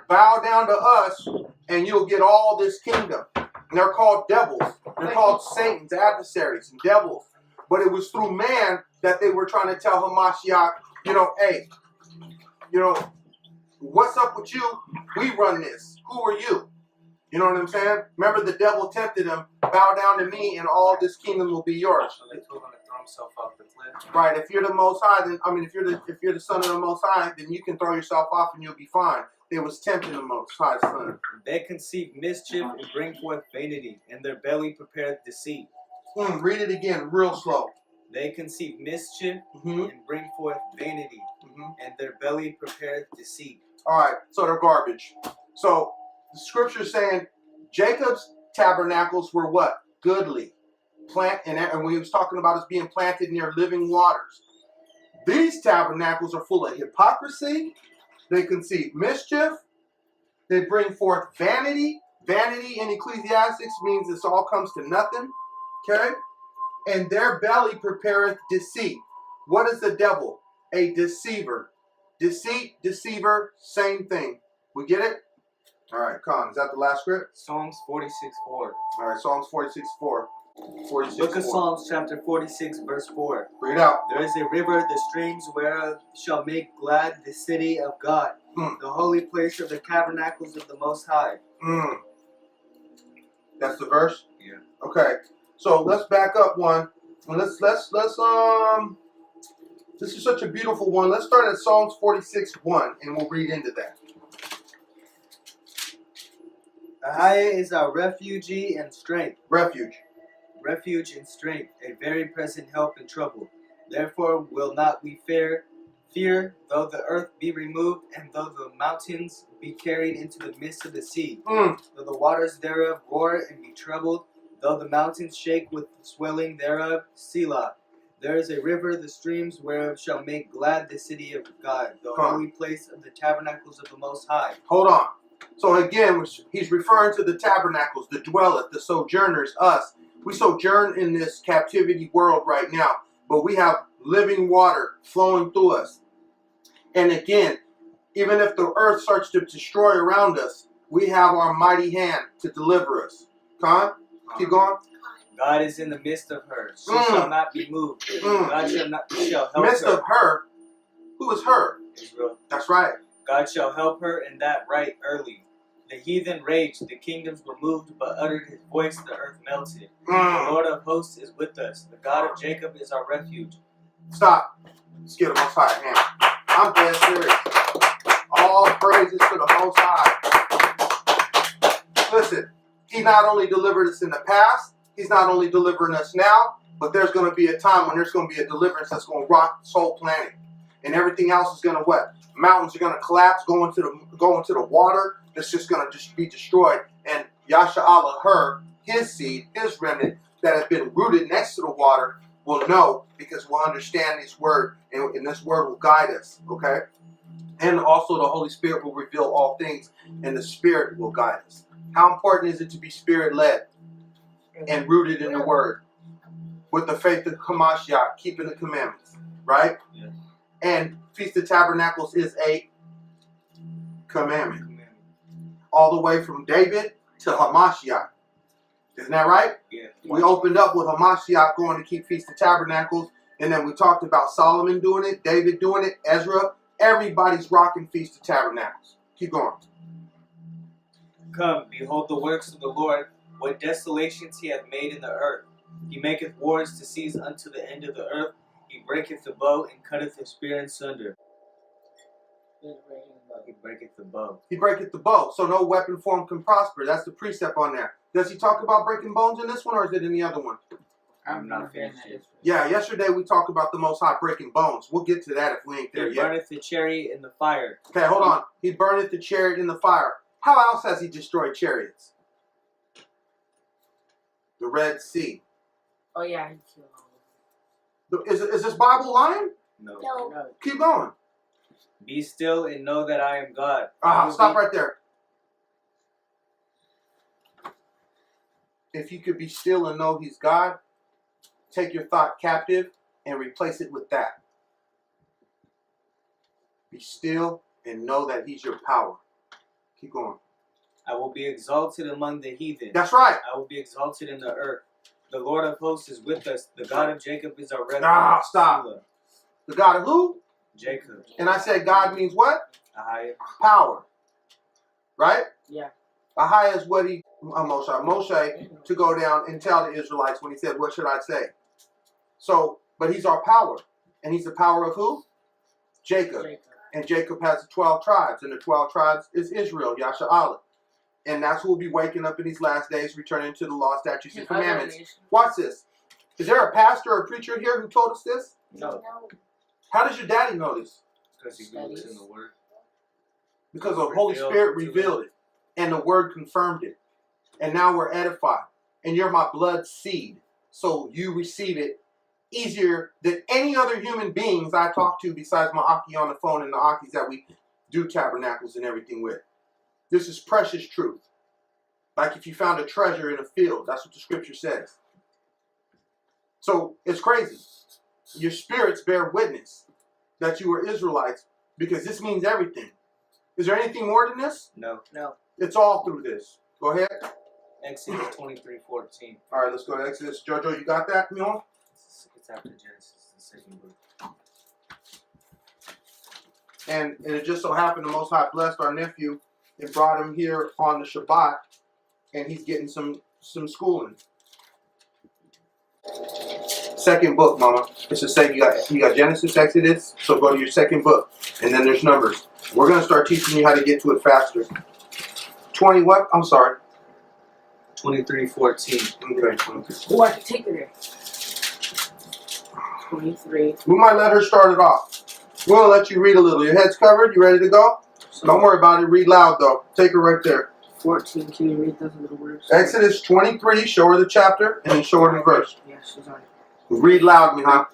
Bow down to us, and you'll get all this kingdom. And they're called devils. They're called Satan's adversaries and devils. But it was through man that they were trying to tell Hamashiach, hey, what's up with you? We run this. Who are you? You know what I'm saying? Remember, the devil tempted him, bow down to me and all this kingdom will be yours. So they told him to throw himself off the cliff. Right. If you're the Most High, then, if you're the son of the Most High, then you can throw yourself off and you'll be fine. They was tempting the Most High son. They conceive mischief and bring forth vanity, and their belly prepareth deceit. Read it again real slow. They conceive mischief and bring forth vanity, and their belly prepareth deceit. All right, so they're garbage. So the scripture is saying Jacob's tabernacles were what? Goodly. And we was talking about us being planted near living waters. These tabernacles are full of hypocrisy. They conceive mischief. They bring forth vanity. Vanity in Ecclesiastics means this all comes to nothing. Okay? And their belly prepareth deceit. What is the devil? A deceiver. Deceit, deceiver, same thing. We get it? All right, Khan, is that the last script? Psalms 46:4. All right, Psalms 46:4. 46:4. Book of Psalms, chapter 46, verse 4. Read it out. There is a river, the streams whereof shall make glad the city of God, the holy place of the tabernacles of the Most High. That's the verse? Yeah. Okay. So let's back up one. Let's this is such a beautiful one. Let's start at Psalms 46:1 and we'll read into that. Ahia is our refuge and strength. Refuge. Refuge and strength, a very present help in trouble. Therefore will not we fear, though the earth be removed, and though the mountains be carried into the midst of the sea. Though the waters thereof roar and be troubled, though the mountains shake with the swelling thereof. Selah. There is a river, the streams whereof shall make glad the city of God, the holy place of the tabernacles of the Most High. Hold on. So again, he's referring to the tabernacles, the dwelleth, the sojourners, us. We sojourn in this captivity world right now, but we have living water flowing through us. And again, even if the earth starts to destroy around us, we have our mighty hand to deliver us. Khan, keep going. God is in the midst of her. She shall not be moved. God shall help midst her. Of her? Who is her? Israel. That's right. God shall help her in that right early. The heathen raged, the kingdoms were moved, but uttered his voice, the earth melted. The Lord of hosts is with us. The God of Jacob is our refuge. Stop. Let's get the Most High hand. I'm dead serious. All praises to the Most High. Listen, he not only delivered us in the past, he's not only delivering us now, but there's going to be a time when there's going to be a deliverance that's going to rock the whole planet. And everything else is going to what? Mountains are going to collapse, go into the water. It's just going to just be destroyed. And YASHARALAH, her, his seed, his remnant that has been rooted next to the water will know, because we'll understand this word, and this word will guide us, okay? And also the Holy Spirit will reveal all things, and the Spirit will guide us. How important is it to be Spirit-led and rooted in the word with the faith of Hamashiach, keeping the commandments, right? Yeah. And Feast of Tabernacles is a commandment. All the way from David to Hamashiach. Isn't that right? Yeah. We opened up with Hamashiach going to keep Feast of Tabernacles, and then we talked about Solomon doing it, David doing it, Ezra. Everybody's rocking Feast of Tabernacles. Keep going. Come, behold the works of the Lord, what desolations he hath made in the earth. He maketh wars to cease unto the end of the earth. He breaketh the bow and cutteth the spear in sunder. He breaketh the bow. He breaketh the bow, so no weapon form can prosper. That's the precept on there. Does he talk about breaking bones in this one, or is it in the other one? I'm not finished yet. Yeah, yesterday we talked about the Most High breaking bones. We'll get to that if we ain't there He yet. burneth the chariot in the fire. Okay, hold on. He burneth the chariot in the fire. How else has he destroyed chariots? The Red Sea. Oh yeah, he killed all Is this Bible lying? No. of them. No. Keep going. Be still and know that I am God. Stop right there. If you could be still and know he's God, take your thought captive and replace it with that. Be still and know that he's your power. Keep going. I will be exalted among the heathen. That's right. I will be exalted in the earth. The Lord of hosts is with us. The God of Jacob is our refuge. Stop. The God of who? Jacob. And I said God means what? Ahai. Power. Right? Yeah. Ahai is what he, Moshe, to go down and tell the Israelites when he said, what should I say? So, but he's our power. And he's the power of who? Jacob. And Jacob has the 12 tribes. And the 12 tribes is Israel, YASHARALAH. And that's who will be waking up in these last days, returning to the law, statutes, and commandments. Watch this. Is there a pastor or a preacher here who told us this? No. How does your daddy know this? Because he looks in the word. Because the Holy Spirit revealed it. And the word confirmed it. And now we're edified. And you're my blood seed. So you receive it easier than any other human beings I talk to besides my Aki on the phone and the Akis that we do tabernacles and everything with. This is precious truth. Like if you found a treasure in a field. That's what the scripture says. So it's crazy. Your spirits bear witness that you were Israelites because this means everything. Is there anything more than this? No. No. It's all through this. Go ahead. Exodus 23:14. All right, let's go to Exodus. Jojo, you got that, Mule? It's after Genesis, the second book. And it just so happened the Most High blessed our nephew and brought him here on the Shabbat, and he's getting some schooling. Second book, Mama. It's the same. You got Genesis, Exodus. So go to your second book, and then there's Numbers. We're gonna start teaching you how to get to it faster. 20 what? I'm sorry. 23:14. Okay. 23. Oh, I can take her there. 23. We might let her start it off. We're gonna let you read a little. Your head's covered. You ready to go? Don't worry about it. Read loud though. Take her right there. 14. Can you read those little words? Exodus 23. Show her the chapter and then show her the verse. Yeah, she's on it. Read loud, Miha.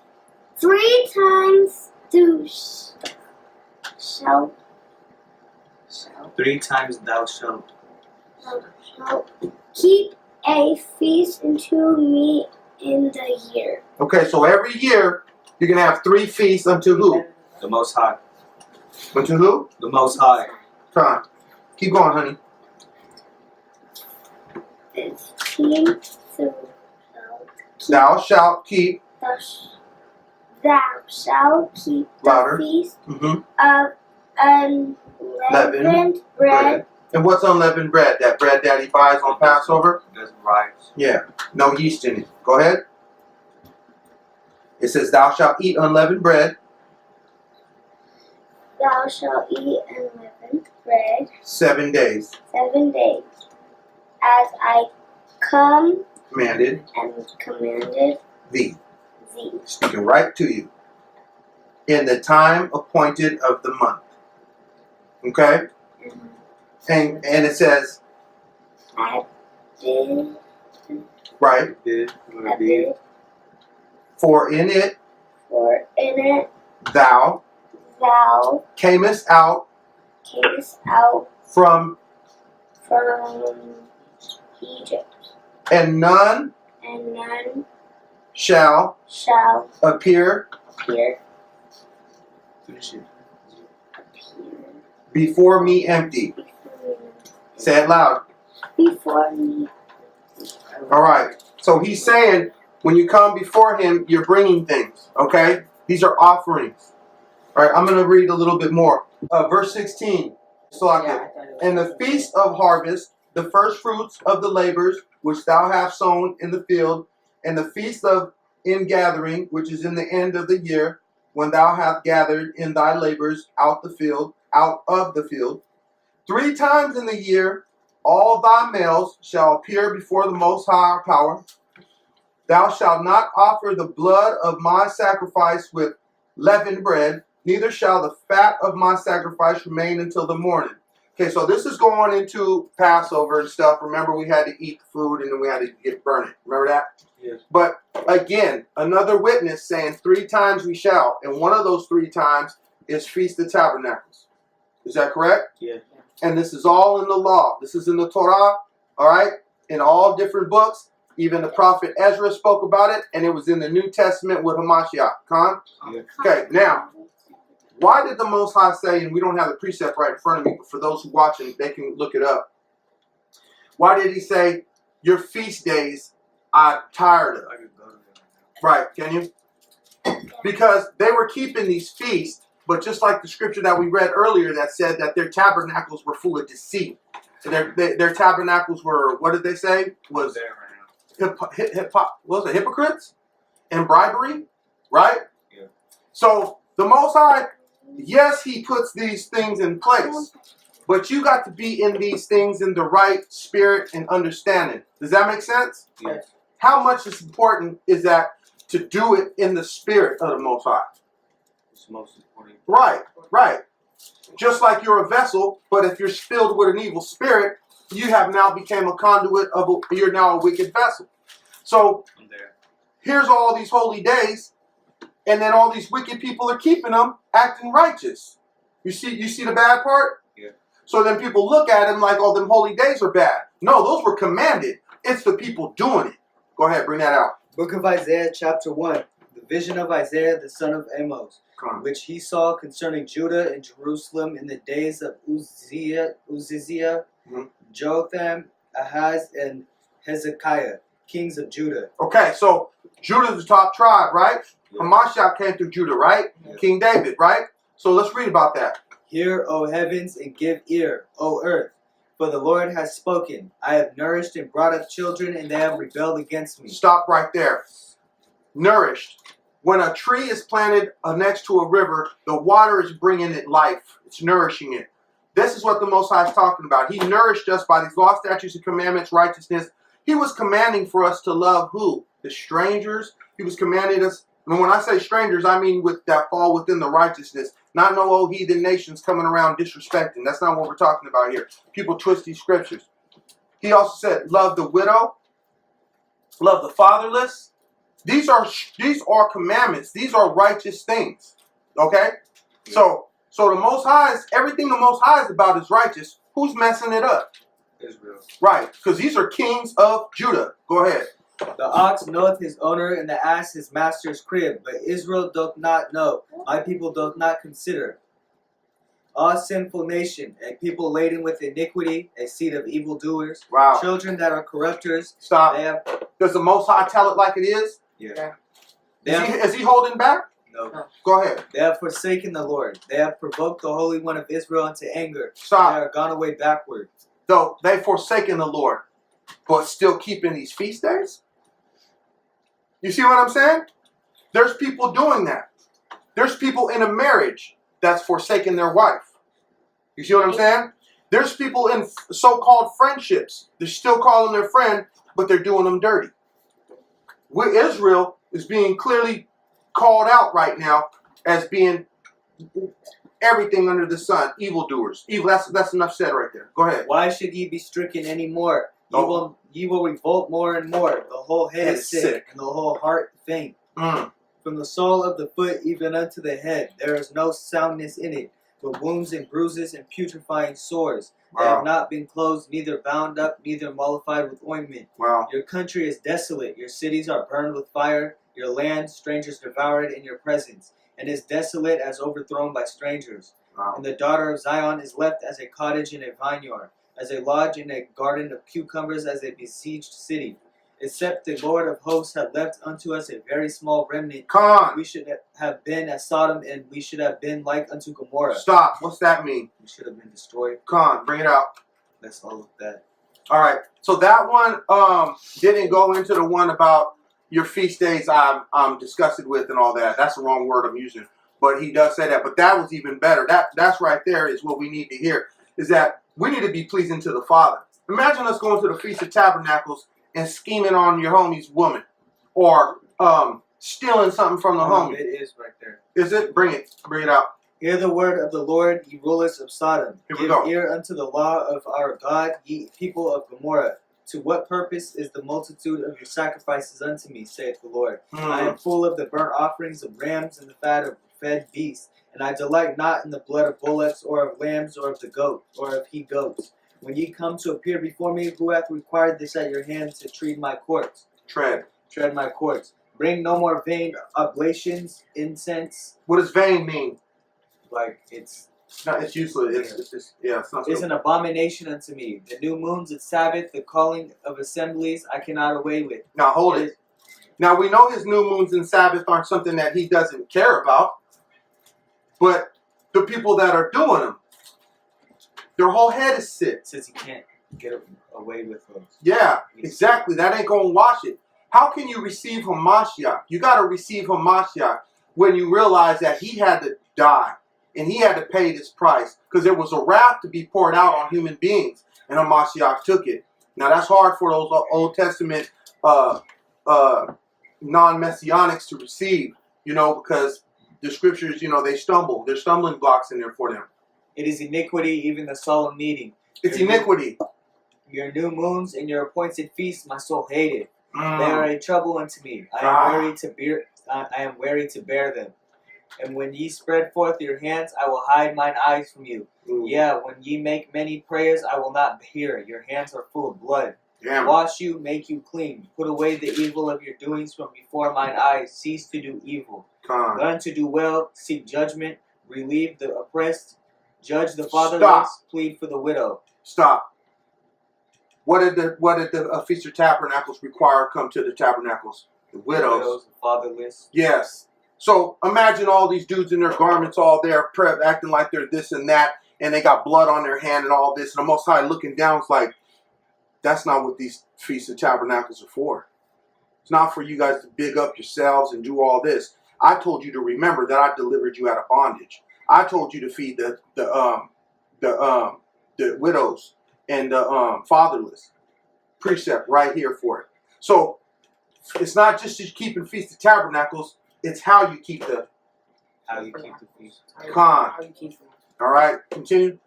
3 times thou shalt 3 times thou shalt. keep a feast unto me in the year. Okay, so every year you're gonna have 3 feasts unto who? The Most High. Unto who? The Most High. Come on. Keep going, honey. 15 Thou shalt keep. Thou shalt keep Louder. the feast Mm-hmm. of unleavened bread. And what's unleavened bread? That bread that he buys on Passover? It doesn't rise. Yeah. No yeast in it. Go ahead. It says, thou shalt eat unleavened bread. Thou shalt eat unleavened bread 7 days. 7 days, as I Commanded commanded thee. thee. Speaking right to you. In the time appointed of the month. Okay? And it says, I did. right, I did. for in it For in it thou thou camest out camest out from from Egypt, and none and none shall shall appear appear before me empty. Say it loud. before me. All right. So he's saying when you come before him, you're bringing things. Okay? These are offerings. All right. I'm going to read a little bit more. Verse 16. And the feast of harvest, the first fruits of the labors which thou hast sown in the field, and the feast of ingathering, which is in the end of the year, when thou hast gathered in thy labors out of the field. 3 times in the year, all thy males shall appear before the Most High power. Thou shalt not offer the blood of my sacrifice with leavened bread, neither shall the fat of my sacrifice remain until the morning. Okay, so this is going into Passover and stuff. Remember, we had to eat food and then we had to get burn it. Remember that? Yes. But again, another witness saying 3 times we shall. And one of those 3 times is Feast of Tabernacles. Is that correct? Yeah. And this is all in the law. This is in the Torah, all right? In all different books. Even the prophet Ezra spoke about it. And it was in the New Testament with Hamashiach. Khan? Yeah. Okay, now, why did the Most High say, and we don't have the precept right in front of me, but for those who watching, they can look it up. Why did he say, your feast days I'm tired of? Right, can you? Because they were keeping these feasts, but just like the scripture that we read earlier that said that their tabernacles were full of deceit. Their tabernacles were, what did they say? Was hypocrites and bribery, right? Yeah. So the Most High, yes, he puts these things in place, but you got to be in these things in the right spirit and understanding. Does that make sense? Yes. How much is important is that to do it in the spirit of the Most High? It's most important. Right, right. Just like you're a vessel, but if you're filled with an evil spirit, you have now become a conduit of you're now a wicked vessel. So I'm there. here's all these holy days, and then all these wicked people are keeping them, acting righteous. You see the bad part? Yeah. So then people look at them like, oh, them holy days are bad. No, those were commanded. It's the people doing it. Go ahead, bring that out. Book of Isaiah, chapter 1. The vision of Isaiah, the son of Amos, which he saw concerning Judah and Jerusalem in the days of Uzziah, Jotham, Ahaz, and Hezekiah, kings of Judah. Okay, so Judah's the top tribe, right? Yeah. Hamashiach came through Judah, right? Yeah. King David, right? So let's read about that. Hear, O heavens, and give ear, O earth, for the Lord has spoken. I have nourished and brought up children, and they have rebelled against me. Stop right there. Nourished. When a tree is planted next to a river, the water is bringing it life. It's nourishing it. This is what the Most High is talking about. He nourished us by these law, statutes, and commandments, righteousness. He was commanding for us to love who? The strangers. He was commanding us. And when I say strangers, I mean with that fall within the righteousness. Not no old heathen nations coming around disrespecting. That's not what we're talking about here. People twist these scriptures. He also said, love the widow. Love the fatherless. These are commandments. These are righteous things. Okay? Yeah. So the Most High is, everything the Most High is about is righteous. Who's messing it up? Israel. Right. Because these are kings of Judah. Go ahead. The ox knoweth his owner, and the ass his master's crib. But Israel doth not know. My people doth not consider. A sinful nation, a people laden with iniquity, a seed of evildoers. Wow. Children that are corrupters. Stop. They have, Does the Most High tell it like it is? yeah. Is he holding back? No. Go ahead. They have forsaken the Lord. They have provoked the Holy One of Israel into anger. Stop. They are gone away backward. Though they've forsaken the Lord, but still keeping these feast days? You see what I'm saying? There's people doing that. There's people in a marriage that's forsaken their wife. You see what I'm saying? There's people in so-called friendships. They're still calling their friend, but they're doing them dirty. Israel is being clearly called out right now as being everything under the sun, evildoers. Evil. That's enough said right there. Go ahead. Why should ye be stricken any more? Ye will revolt more and more. The whole head is sick, and the whole heart faint. From the sole of the foot even unto the head, there is no soundness in it, but wounds and bruises and putrefying sores. They have not been closed, neither bound up, neither mollified with ointment. Wow. Your country is desolate. Your cities are burned with fire. Your land, strangers devour it in your presence, and is desolate as overthrown by strangers. Wow. And the daughter of Zion is left as a cottage in a vineyard, as a lodge in a garden of cucumbers, as a besieged city. Except the Lord of hosts had left unto us a very small remnant. We should have been as Sodom, and we should have been like unto Gomorrah. Stop. What's that mean? We should have been destroyed. Bring it out. That's all of that. All right. So that one didn't go into the one about your feast days I'm disgusted with and all that. That's the wrong word I'm using. But he does say that. But that was even better. That's right there is what we need to hear. Is that we need to be pleasing to the Father. Imagine us going to the Feast of Tabernacles and scheming on your homie's woman. Or stealing something from the homie. It is right there. Is it? Bring it out. Hear the word of the Lord, ye rulers of Sodom. Here we Give go. ear unto the law of our God, ye people of Gomorrah. To what purpose is the multitude of your sacrifices unto me, saith the Lord? I am full of the burnt offerings of rams and the fat of fed beasts, and I delight not in the blood of bullocks, or of lambs, or of the goat, or of he goats. When ye come to appear before me, who hath required this at your hand to tread my courts? Tread. Tread my courts. Bring no more vain oblations, incense. What does vain mean? Like it's It's useless. It's just, yeah, it's not is an abomination unto me. The new moons and Sabbath, the calling of assemblies, I cannot away with. Now hold it. Now we know his new moons and Sabbath aren't something that he doesn't care about, but the people that are doing them, their whole head is sick. Says he can't get away with those. Yeah, exactly. That ain't gonna wash it. How can you receive Hamashiach? You gotta receive Hamashiach when you realize that he had to die and he had to pay this price because there was a wrath to be poured out on human beings, and Hamashiach took it. Now that's hard for those Old Testament non-messianics to receive, because the scriptures, they stumble. There's stumbling blocks in there for them. It is iniquity, even the solemn meeting. It's iniquity. Your new moons and your appointed feasts, my soul hated. They are a trouble unto me. I am weary to bear them. And when ye spread forth your hands, I will hide mine eyes from you. Yeah, when ye make many prayers, I will not hear. Your hands are full of blood. Damn. Wash you, make you clean. Put away the evil of your doings from before mine eyes. Cease to do evil. Learn to do well. Seek judgment. Relieve the oppressed. Judge the fatherless. Plead for the widow. Stop. What did the Feast of Tabernacles require come to the Tabernacles? The widows. The fatherless. Yes. So imagine all these dudes in their garments all there, acting like they're this and that, and they got blood on their hand and all this, and the Most High looking down is like, that's not what these Feasts of Tabernacles are for. It's not for you guys to big up yourselves and do all this. I told you to remember that I delivered you out of bondage. I told you to feed the widows and the fatherless. Precept right here for it. So it's not just keeping Feast of Tabernacles. It's how you keep the feast. All right, continue.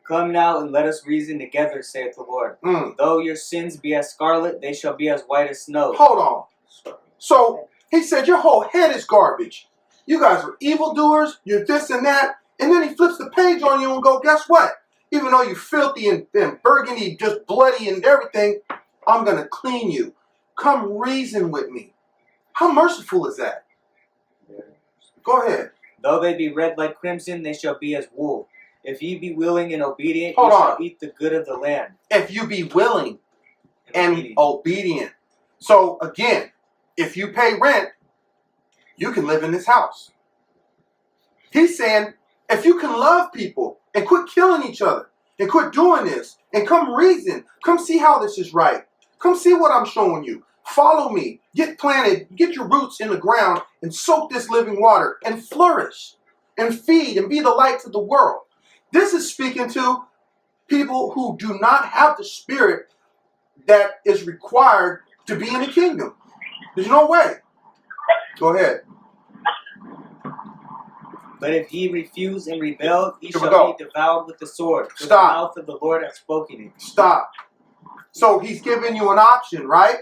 Come now and let us reason together, saith the Lord. Though your sins be as scarlet, they shall be as white as snow. Hold on. So he said your whole head is garbage. You guys are evildoers. You're this and that. And then he flips the page on you and go, guess what? Even though you're filthy and burgundy, just bloody and everything, I'm going to clean you. Come reason with me. How merciful is that? Go ahead. Though they be red like crimson, they shall be as wool. If ye be willing and obedient, ye shall eat the good of the land. If you be willing and obedient. So again, if you pay rent, you can live in this house. He's saying, if you can love people and quit killing each other and quit doing this and come reason, come see how this is right. Come see what I'm showing you. Follow me. Get planted. Get your roots in the ground and soak this living water and flourish and feed and be the light to the world. This is speaking to people who do not have the spirit that is required to be in the kingdom. There's no way. Go ahead. But if ye refuse and rebel, ye shall be devoured with the sword. For Stop. The mouth of the Lord hath spoken it. Stop. So he's giving you an option, right?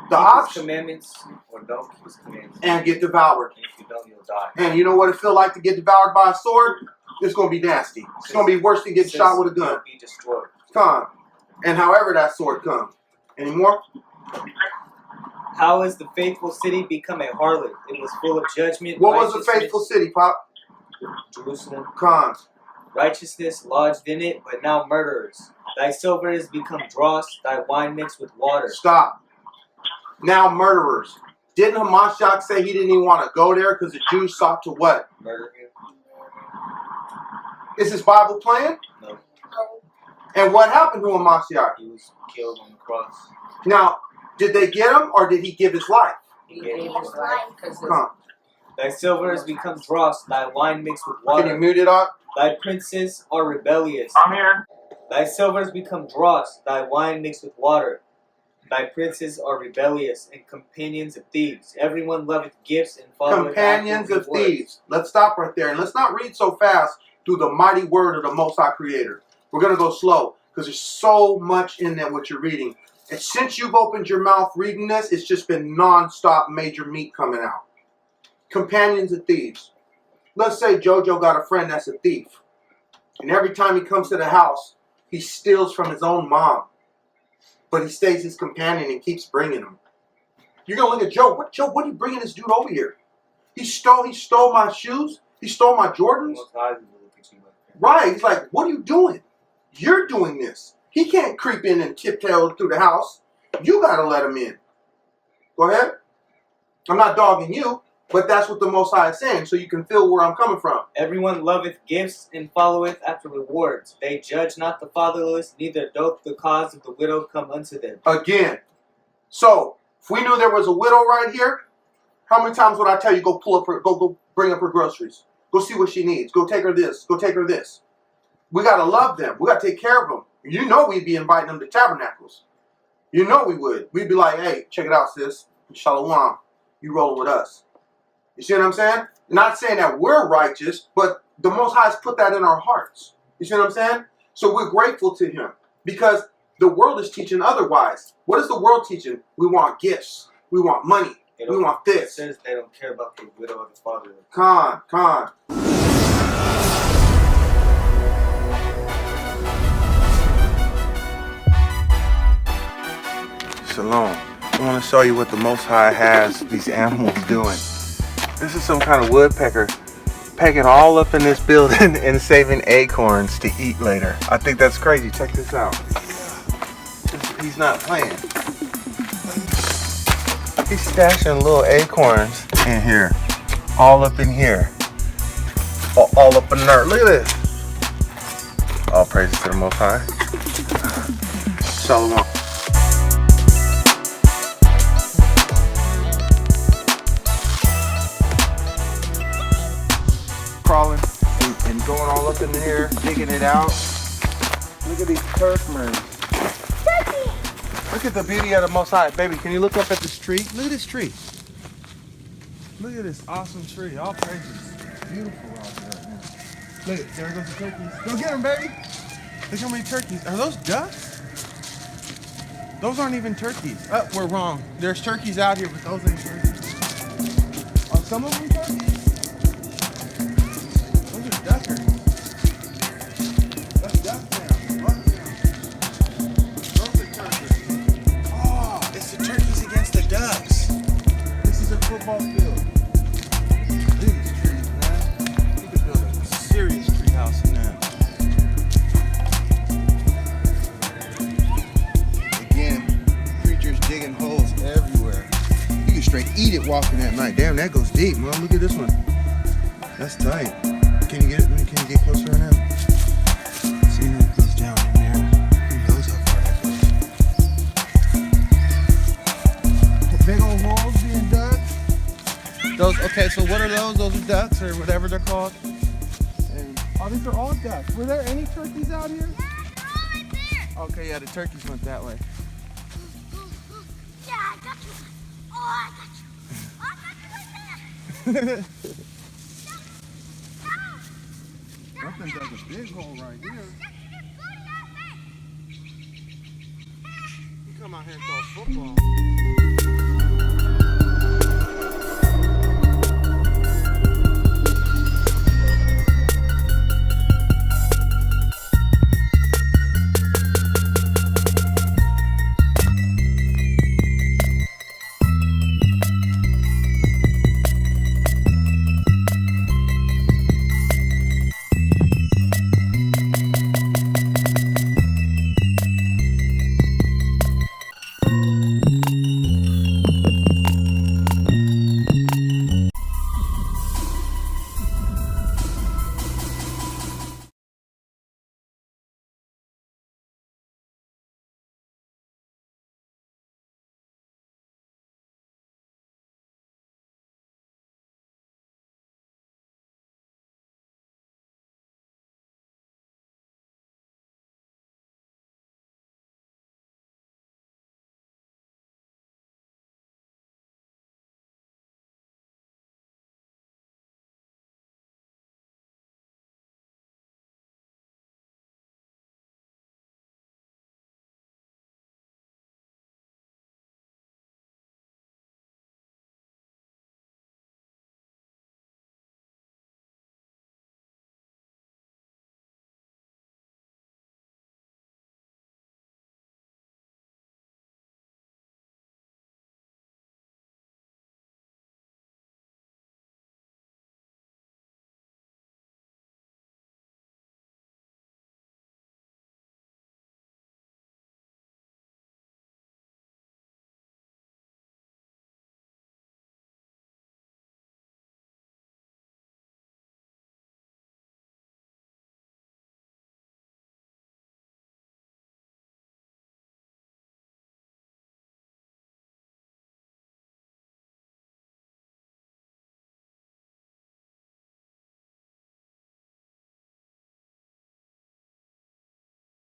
The option. Commandments or don't keep his commandments. And get devoured. And if you don't, you'll die. And you know what it feel like to get devoured by a sword? It's going to be nasty. It's going to be worse than getting shot with a gun. You'll be destroyed. Come. And however that sword comes. Any more? How is the faithful city become a harlot? It was full of judgment. What was the faithful city, Pop? Jerusalem. Come. Righteousness lodged in it, but now murderers. Thy silver is become dross, thy wine mixed with water. Stop. Now murderers. Didn't Hamashiach say he didn't even want to go there because the Jews sought to what? Murder him. Is this Bible playing? No. And what happened to Hamashiach? He was killed on the cross. Now, did they get him or did he give his life? He gave his life. Come. Thy silver is become dross, thy wine mixed with water. Can you mute it up? Thy princes are rebellious. I'm here. Thy silver is become dross, thy wine mixed with water. Thy princes are rebellious and companions of thieves. Everyone loveth gifts and followeth Companions after of words. thieves. Let's stop right there. And let's not read so fast through the mighty word of the Most High Creator. We're going to go slow because there's so much in there what you're reading. And since you've opened your mouth reading this, it's just been non-stop major meat coming out. Companions of thieves. Let's say JoJo got a friend that's a thief. And every time he comes to the house, he steals from his own mom. But he stays his companion and keeps bringing him. You're going to look at Joe. What are you bringing this dude over here? He stole my shoes. He stole my Jordans. Right. He's like, what are you doing? You're doing this. He can't creep in and tiptoe through the house. You got to let him in. Go ahead. I'm not dogging you, but that's what the Most High is saying, so you can feel where I'm coming from. Everyone loveth gifts and followeth after rewards. They judge not the fatherless, neither doth the cause of the widow come unto them. Again. So, if we knew there was a widow right here, how many times would I tell you go bring up her groceries? Go see what she needs. Go take her this. Go take her this. We got to love them. We got to take care of them. You know we'd be inviting them to Tabernacles. You know we would. We'd be like, hey, check it out, sis. Shalom. You rolling with us. You see what I'm saying? Not saying that we're righteous, but the Most High has put that in our hearts. You see what I'm saying? So we're grateful to Him because the world is teaching otherwise. What is the world teaching? We want gifts. We want money. We want this. It says they don't care about the widow or the father. Con. Shalom. I want to show you what the Most High has these animals doing. This is some kind of woodpecker pecking all up in this building and saving acorns to eat later. I think that's crazy. Check this out. He's not playing. He's stashing little acorns in here. All up in here. All up in there. Look at this. All praises to the Most High. Shalom. Crawling and going all up in here, digging it out. Look at these turf merms. Look at the beauty of the Most High. Baby, can you look up at this tree? Look at this tree. Look at this awesome tree. All praises. Beautiful out there right now. Look, there goes the turkeys. Go get them, baby. Look how many turkeys. Are those ducks? Those aren't even turkeys. Oh, we're wrong. There's turkeys out here, but those ain't turkeys. Are some of them turkeys? Those are duckers. That's duck down. Up down. Those are turkeys. Oh, it's the turkeys against the ducks. This is a football field. Look at these trees, man. You could build a serious tree house in there. Again, creatures digging holes everywhere. You can straight eat it walking at night. Damn, that goes deep, man. Look at this one. That's tight. Can you get it? Can you get closer right now? See how it goes down in there. Who knows how far that goes? Big old holes being dug. Those, okay, so what are those? Those are ducks or whatever they're called. And, oh, these are all ducks. Were there any turkeys out here? Okay, yeah, the turkeys went that way. Yeah, I got you. Oh, I got you. Oh, I got you right there. Something does a big hole right here. You come out here and throw a football.